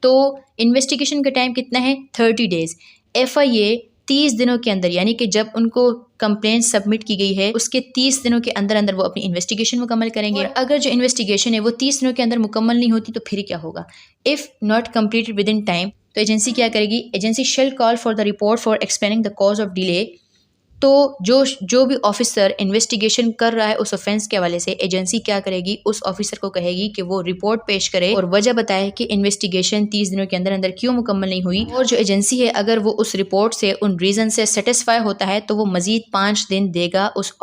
तो इन्वेस्टिगेशन का टाइम कितना है, 30 डेज़। FIA 30 दिनों के अंदर, यानी कि जब उनको कंप्लेंट सबमिट की गई है उसके 30 दिनों के अंदर अंदर वो अपनी इन्वेस्टिगेशन मुकम्मल करेंगे। और अगर जो इन्वेस्टिगेशन है वो 30 दिनों के अंदर मुकम्मल नहीं होती तो फिर क्या होगा, if not completed within time, तो एजेंसी क्या करेगी, agency shall call for the report for explaining the cause of delay. तो जो भी ऑफिसर इन्वेस्टिगेशन कर रहा है उस ऑफेंस के हवाले से, एजेंसी क्या करेगी, उस ऑफिसर को कहेगी कि वो रिपोर्ट पेश करे और वजह बताए कि इन्वेस्टिगेशन 30 दिनों के अंदर अंदर क्यों मुकम्मल नहीं हुई। और जो एजेंसी है अगर वो उस रिपोर्ट से, उन रीज़न से सेटिस्फाई होता है तो वो मज़ीद 5 दिन देगा उस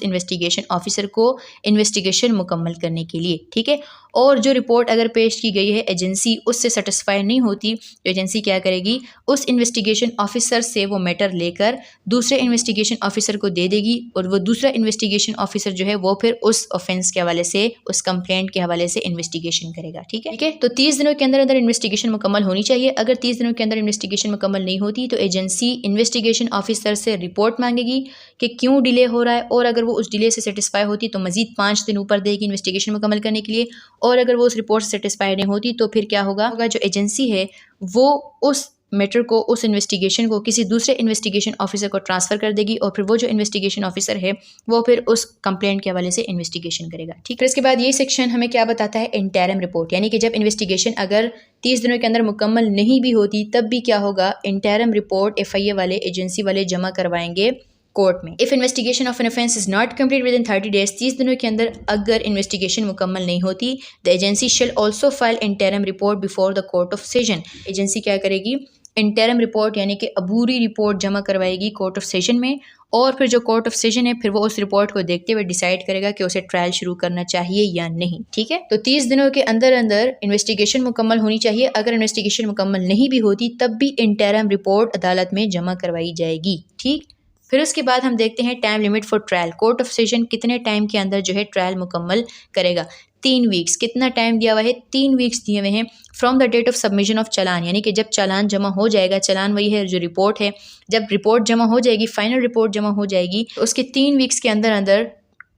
इन्वेस्टिगेशन ऑफिसर को इन्वेस्टिगेशन मुकम्मल करने के लिए। ठीक है, और जो रिपोर्ट अगर पेश की गई है एजेंसी उससे सेटिस्फाई नहीं होती तो एजेंसी क्या करेगी, उस इन्वेस्टिगेशन ऑफिसर से वो मैटर लेकर दूसरे इन्वेस्टिगेशन ऑफिसर को दे देगी और वो दूसरा इन्वेस्टिगेशन ऑफिसर जो है वो फिर उस ऑफेंस के हवाले से, उस कंप्लेंट के हवाले से इन्वेस्टिगेशन करेगा। ठीक है, तो 30 दिनों के अंदर अंदर इन्वेस्टिगेशन मुकम्मल होनी चाहिए। अगर 30 दिनों के अंदर इन्वेस्टिगेशन मुकम्मल नहीं होती तो एजेंसी इन्वेस्टिगेशन ऑफिसर से रिपोर्ट मांगेगी कि क्यों डिले हो रहा है, और अगर वो उस डिले से सेटिस्फाई होती तो मजीद 5 दिन ऊपर देगी इन्वेस्टिगेशन मुकम्मल करने के लिए, और अगर वो उस रिपोर्ट से सेटिस्फाई नहीं होती तो फिर क्या होगा, जो एजेंसी है वो उस मैटर को, उस इन्वेस्टिगेशन को किसी दूसरे इन्वेस्टिगेशन ऑफिसर को ट्रांसफ़र कर देगी और फिर वो जो इन्वेस्टिगेशन ऑफिसर है वो फिर उस कंप्लेंट के हवाले से इन्वेस्टिगेशन करेगा। ठीक है, इसके बाद ये सेक्शन हमें क्या बताता है, इंटरिम रिपोर्ट, यानी कि जब इन्वेस्टिगेशन अगर 30 दिनों के अंदर मुकम्मल नहीं भी होती तब भी क्या होगा, इंटरिम रिपोर्ट FIA वाले, एजेंसी वाले जमा करवाएंगे कोर्ट में। If investigation of an offence is not complete with in 30 days, 30 दिनों के अंदर अगर इन्वेस्टिगेशन मुकम्मल नहीं होती, the agency shell also file interim report before the court of session. Agency क्या करेगी, इंटरिम रिपोर्ट यानी कि अबूरी रिपोर्ट जमा करवाएगी कोर्ट ऑफ सेशन में, और फिर जो कोर्ट ऑफ सेशन है फिर वो उस रिपोर्ट को देखते हुए डिसाइड करेगा कि उसे ट्रायल शुरू करना चाहिए या नहीं। ठीक है, तो 30 दिनों के अंदर अंदर इन्वेस्टिगेशन मुकम्मल होनी चाहिए। अगर इन्वेस्टिगेशन मुकम्मल नहीं भी होती तब भी इंटरिम रिपोर्ट अदालत में जमा करवाई जाएगी। ठीक, फिर उसके बाद हम देखते हैं time limit for trial. Court of session कितने टाइम के अंदर जो है ट्रायल मुकम्मल करेगा, 3 वीक्स। कितना टाइम दिया हुआ है, 3 वीक्स दिए हुए हैं from the date of submission of challan, यानी कि जब चालान जमा हो जाएगा, चालान वही है जो रिपोर्ट है, जब रिपोर्ट जमा हो जाएगी, फाइनल रिपोर्ट जमा हो जाएगी तो उसके 3 वीक्स के अंदर अंदर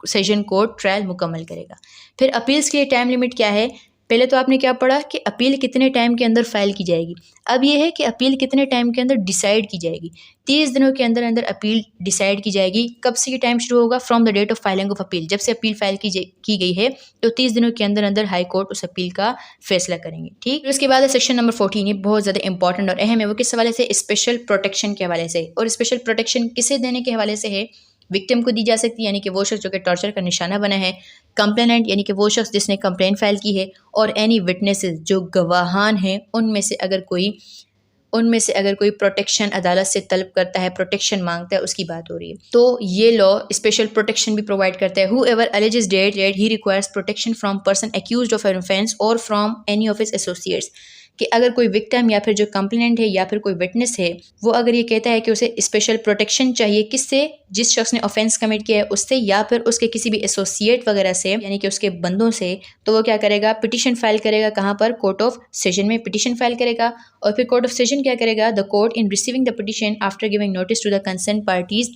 सेशन कोर्ट ट्रायल मुकम्मल करेगा। फिर अपील्स के लिए टाइम लिमिट क्या है, पहले तो आपने क्या पढ़ा कि अपील कितने टाइम के अंदर फाइल की जाएगी। अब ये है कि अपील कितने टाइम के अंदर डिसाइड की जाएगी। 30 दिनों के अंदर अंदर अपील डिसाइड की जाएगी। कब से ये टाइम शुरू होगा? From the date of filing of appeal. जब से अपील फाइल की गई है तो 30 दिनों के अंदर अंदर हाई कोर्ट उस अपील का फैसला करेंगे। ठीक, फिर उसके बाद है सेक्शन नंबर 14। ये बहुत ज़्यादा इंपॉर्टेंट और अहम है। वो किस हवाले से? स्पेशल प्रोटेक्शन के हवाले से। और स्पेशल प्रोटेक्शन किसे देने के हवाले से है? विक्टिम को दी जा सकती है, यानी कि वो शख्स जो कि टॉर्चर का निशाना बना है, कंप्लेनेंट यानी कि वो शख्स जिसने कंप्लेंट फाइल की है, और एनी विटनेसेस जो गवाहान हैं उनमें से अगर कोई प्रोटेक्शन अदालत से तलब करता है, प्रोटेक्शन मांगता है, उसकी बात हो रही है। तो ये लॉ स्पेशल प्रोटेक्शन भी प्रोवाइड करता है। Whoever alleges that he requires protection from person accused of an offence or from any of his associates, कि अगर कोई विक्टिम या फिर जो कंप्लेनेंट है या फिर कोई विटनेस है, वो अगर ये कहता है कि उसे स्पेशल प्रोटेक्शन चाहिए, किससे? जिस शख्स ने ऑफेंस कमिट किया है उससे, या फिर उसके किसी भी एसोसिएट वगैरह से, यानी कि उसके बंदों से, तो वो क्या करेगा? पिटीशन फाइल करेगा। कहाँ पर? कोर्ट ऑफ सेशन में पिटीशन फाइल करेगा। और फिर कोर्ट ऑफ सेशन क्या करेगा? The court in receiving the petition after giving notice to the concern parties,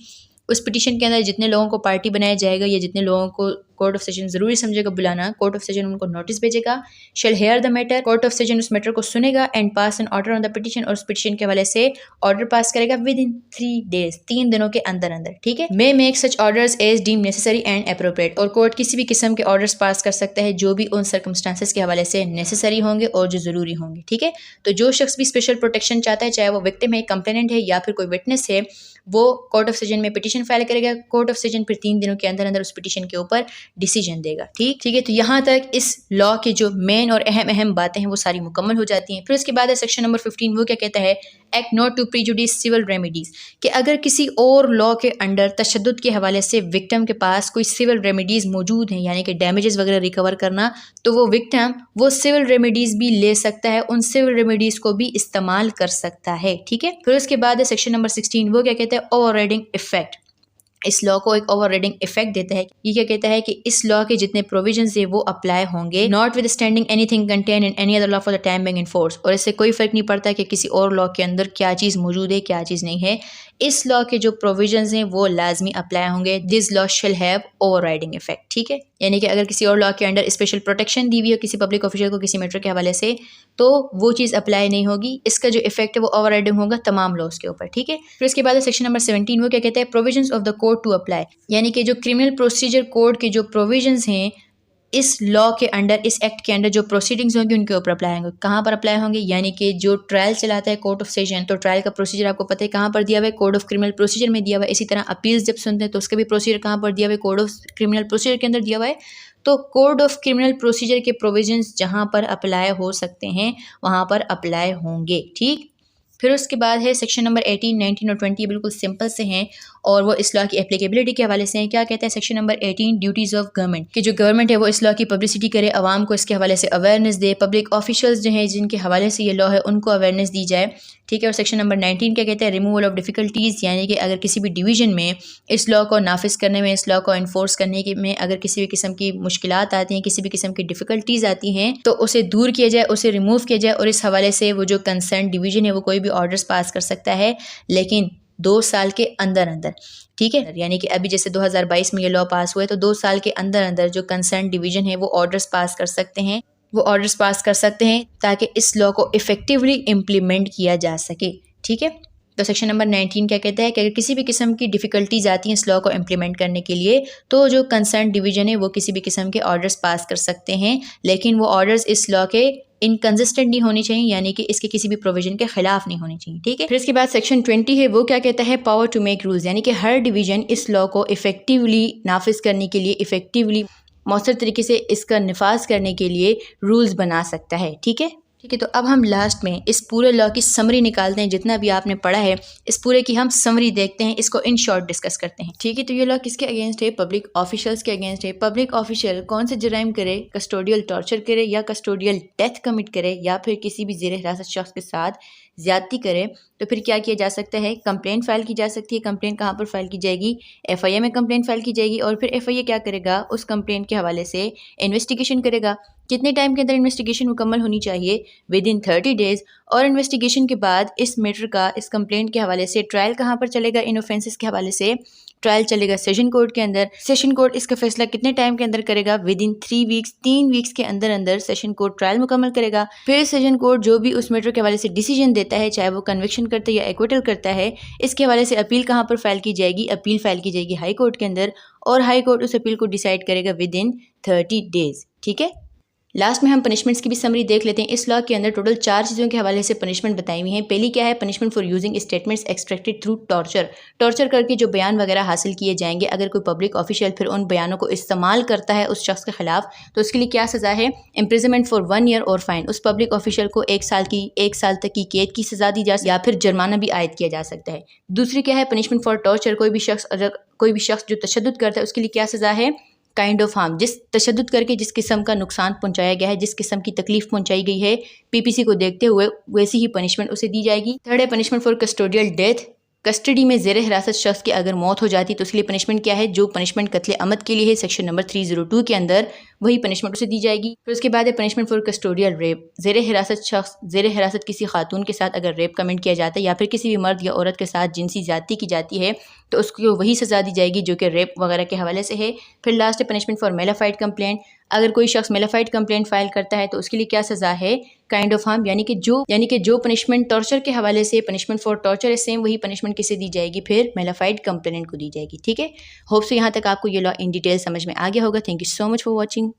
उस पिटीशन के अंदर जितने लोगों को पार्टी बनाया जाएगा या जितने लोगों को कोर्ट ऑफ सेशन जरूरी समझेगा बुलाना, कोर्ट ऑफ सेशन उनको नोटिस भेजेगा। Shall hear the matter, court of session उस मैटर को सुनेगा and pass an order on the petition, और उस पिटीशन के हवाले से ऑर्डर पास करेगा विद इन 3 days, 3 दिनों के अंदर अंदर। ठीक है, may make such orders as deem necessary and appropriate, और कोर्ट किसी भी किस्म के ऑर्डर्स पास कर सकता है जो भी उन सर्कमस्टांसेस के हवाले से नेसेसरी होंगे और जो जरूरी होंगे। ठीक है, तो जो शख्स भी स्पेशल प्रोटेक्शन चाहता है, चाहे वो विक्टिम है, कंप्लेनेंट है या फिर कोई विटनेस है, वो कोर्ट ऑफ सेशन में पिटीशन फाइल करेगा। कोर्ट ऑफ सेशन फिर 3 दिनों के अंदर अंदर उस पिटीशन के ऊपर डिसीजन देगा। ठीक है, तो यहाँ तक इस लॉ के जो मेन और अहम बातें हैं वो सारी मुकम्मल हो जाती हैं। फिर उसके बाद है सेक्शन नंबर 15। वो क्या कहता है? Act not to prejudice civil remedies, कि अगर किसी और लॉ के अंडर तशद्दुद के हवाले से विक्टिम के पास कोई सिविल रेमेडीज मौजूद हैं, यानी कि डैमेजेस वगैरह रिकवर करना, तो वो विक्टिम वो सिविल रेमेडीज भी ले सकता है, उन सिविल रेमेडीज को भी इस्तेमाल कर सकता है। ठीक है, फिर उसके बाद है सेक्शन नंबर 16। वो क्या कहता है? Overriding effect. इस लॉ को एक ओवरराइडिंग इफेक्ट देता है। ये क्या कहता है कि इस लॉ के जितने प्रोविजंस है वो अप्लाई होंगे, not with standing anything contain in any other law for the time being in force, और इससे कोई फर्क नहीं पड़ता कि किसी और लॉ के अंदर क्या चीज़ मौजूद है क्या चीज़ नहीं है। इस लॉ के जो प्रोविजंस हैं वो लाजमी अप्लाई होंगे। This law shall have overriding effect. ठीक है, यानी कि अगर किसी और लॉ के अंडर स्पेशल प्रोटेक्शन दी हुई हो किसी पब्लिक ऑफिशियल को किसी मैटर के हवाले से, तो वो चीज़ अप्लाई नहीं होगी। इसका जो इफेक्ट है वो ओवरराइडिंग होगा तमाम लॉज के ऊपर। ठीक है, फिर उसके बाद सेक्शन नंबर 17। वो क्या कहता है? Provisions of the code to apply, यानी कि जो क्रिमिनल प्रोसीजर कोड के जो प्रोविजंस हैं इस लॉ के अंडर, इस एक्ट के अंडर जो प्रोसीडिंग्स होंगे उनके ऊपर अप्लाई होंगे। कहाँ पर अप्लाई होंगे? यानी कि जो ट्रायल चलाता है कोर्ट ऑफ सेशन, तो ट्रायल का प्रोसीजर आपको पता है कहाँ पर दिया हुआ है? कोड ऑफ क्रिमिनल प्रोसीजर में दिया हुआ है। इसी तरह अपील्स जब सुनते हैं तो उसका भी प्रोसीजर कहाँ पर दिया हुआ है? कोड ऑफ क्रिमिनल प्रोसीजर के अंदर दिया हुआ है। तो कोड ऑफ क्रिमिनल प्रोसीजर के प्रोविजंस जहाँ पर अप्लाई हो सकते हैं वहाँ पर अप्लाई होंगे। ठीक, फिर उसके बाद है सेक्शन नंबर 18, 19 और 20। बिल्कुल सिंपल से हैं और वो इस लॉ की एप्लीकेबिलिटी के हवाले से हैं। क्या कहता है section number 18? Duties of government, कि जो गवर्नमेंट है वो इस लॉ की पब्लिसिटी करे, आवाम को इसके हवाले से अवेयरनेस दे, पब्लिक ऑफिशियल्स जो हैं जिनके हवाले से ये लॉ है उनको अवेयरनेस दी जाए। ठीक है, और सेक्शन नंबर 19 क्या कहता है? रिमूवल ऑफ डिफ़िकल्टीज़, यानी कि अगर किसी भी डिवीजन में इस लॉ को नाफिज करने में, इस लॉ को इन्फोर्स करने के में अगर किसी भी किस्म की मुश्किलात आती हैं, किसी भी किस्म की डिफ़िकल्टीज़ आती हैं, तो उसे दूर किया जाए, उसे रिमूव किया जाए। और इस हवाले से वो जो कंसर्न डिवीजन है वो कोई भी ऑर्डर्स पास कर सकता है, लेकिन 2 साल के अंदर अंदर। ठीक है, यानी कि अभी जैसे 2022 में ये लॉ पास हुआ है, तो 2 साल के अंदर अंदर जो कंसर्न डिवीजन है वो ऑर्डर्स पास कर सकते हैं, ताकि इस लॉ को इफेक्टिवली इम्प्लीमेंट किया जा सके। ठीक है, तो सेक्शन नंबर 19 क्या कहता है कि अगर किसी भी किस्म की डिफ़िकल्टीज आती हैं इस लॉ को इम्प्लीमेंट करने के लिए, तो जो कंसर्न डिवीजन है वो किसी भी किस्म के ऑर्डर्स पास कर सकते हैं, लेकिन वो ऑर्डर्स इस लॉ के इनकंसिस्टेंट नहीं होनी चाहिए, यानी कि इसके किसी भी प्रोविजन के खिलाफ नहीं होनी चाहिए। ठीक है, फिर इसके बाद सेक्शन 20 है। वो क्या कहता है? पावर टू मेक रूल्स, यानी कि हर डिवीजन इस लॉ को इफेक्टिवली नाफिज करने के लिए, इफेक्टिवली मौसर तरीके से इसका नफाज करने के लिए रूल्स बना सकता है। ठीक है, तो अब हम लास्ट में इस पूरे लॉ की समरी निकालते हैं। जितना भी आपने पढ़ा है इस पूरे की हम समरी देखते हैं, इसको इन शॉर्ट डिस्कस करते हैं। ठीक है, तो ये लॉ किसके अगेंस्ट है? पब्लिक ऑफिशियल्स के अगेंस्ट है। पब्लिक ऑफिशियल कौन से जराइम करे? कस्टोडियल टॉर्चर करे, या कस्टोडियल डेथ कमिट करे, या फिर किसी भी ज़ेर हिरासत शख्स के साथ ज़्यादती करे, तो फिर क्या किया जा सकता है? कंप्लेंट फाइल की जा सकती है। कंप्लेंट कहाँ पर फाइल की जाएगी? FIA में कंप्लेंट फाइल की जाएगी, और फिर FIA क्या करेगा? उस कंप्लेंट के हवाले से इन्वेस्टिगेशन करेगा। कितने टाइम के अंदर इन्वेस्टिगेशन मुकम्मल होनी चाहिए? With in 30 days। और इन्वेस्टिगेशन के बाद इस मैटर का, इस कंप्लेंट के हवाले से ट्रायल कहाँ पर चलेगा? इन ऑफेंसेस के हवाले से ट्रायल चलेगा सेशन कोर्ट के अंदर। सेशन कोर्ट इसका फैसला कितने टाइम के अंदर करेगा? विद इन 3 वीक्स, 3 वीक्स के अंदर अंदर सेशन कोर्ट ट्रायल मुकम्मल करेगा। फिर सेशन कोर्ट जो भी उस मैटर के हवाले से डिसीजन देता है, चाहे वो कन्विक्शन करता है या एक्विटल करता है, इसके हवाले से अपील कहाँ पर फाइल की जाएगी? अपील फाइल की जाएगी हाई कोर्ट के अंदर, और हाई कोर्ट उस अपील को डिसाइड करेगा विद इन 30 डेज। ठीक है। लास्ट में हम पनिशमेंट्स की भी समरी देख लेते हैं। इस लॉ के अंदर टोटल 4 चीज़ों के हवाले से पनिशमेंट बताई हुई हैं। पहली क्या है? Punishment for using statements extracted through torture. Torture करके जो बयान वगैरह हासिल किए जाएंगे, अगर कोई पब्लिक ऑफिशियल फिर उन बयानों को इस्तेमाल करता है उस शख्स के खिलाफ, तो उसके लिए क्या सज़ा है? इम्प्रिजनमेंट फॉर 1 ईयर और फाइन। उस पब्लिक ऑफिशियल को 1 साल तक की कैद की सज़ा दी जा सकती है या फिर जुर्माना भी आयद किया जा सकता है। दूसरी क्या है? Punishment for torture. कोई भी शख्स जो तशद्दुद करता है उसके लिए क्या सज़ा है? Kind of harm. जिस तशद्दुद करके जिस किस्म का नुकसान पहुंचाया गया है, जिस किस्म की तकलीफ पहुंचाई गई है पीपीसी को देखते हुए, वैसी ही पनिशमेंट उसे दी जाएगी। थर्ड है punishment for custodial death. Custody में ज़ेर हिरासत शख्स की अगर मौत हो जाती तो उसके लिए पनिशमेंट क्या है? जो पनिशमेंट कत्ले अमद के लिए है सेक्शन नंबर 302 के अंदर, वही पनिशमेंट उसे दी जाएगी। फिर उसके बाद है पनिशमेंट फॉर कस्टोडियल रेप। ज़ेर हिरासत किसी खातून के साथ अगर रेप कमिट किया जाता है या फिर किसी भी मर्द या औरत के साथ जिनसी ज़्यादती की जाती है, तो उसको वही सज़ा दी जाएगी जो कि रेप वगैरह के हवाले से है। फिर लास्ट है पनिशमेंट फॉर मेलाफाइड कंप्लेंट। अगर कोई शख्स मेलाफाइड कंप्लेंट फाइल करता है तो उसके लिए क्या सज़ा है? Kind of harm. यानी कि जो पनिशमेंट टॉर्चर के हवाले से पनिशमेंट फॉर टॉर्चर है, सेम वही पनिशमेंट किसे दी जाएगी? फिर मेलाफाइड कंप्लेनेंट को दी जाएगी। ठीक है। होप सो यहाँ तक आपको ये लॉ इन डिटेल समझ में आ गया होगा। Thank you so much for watching.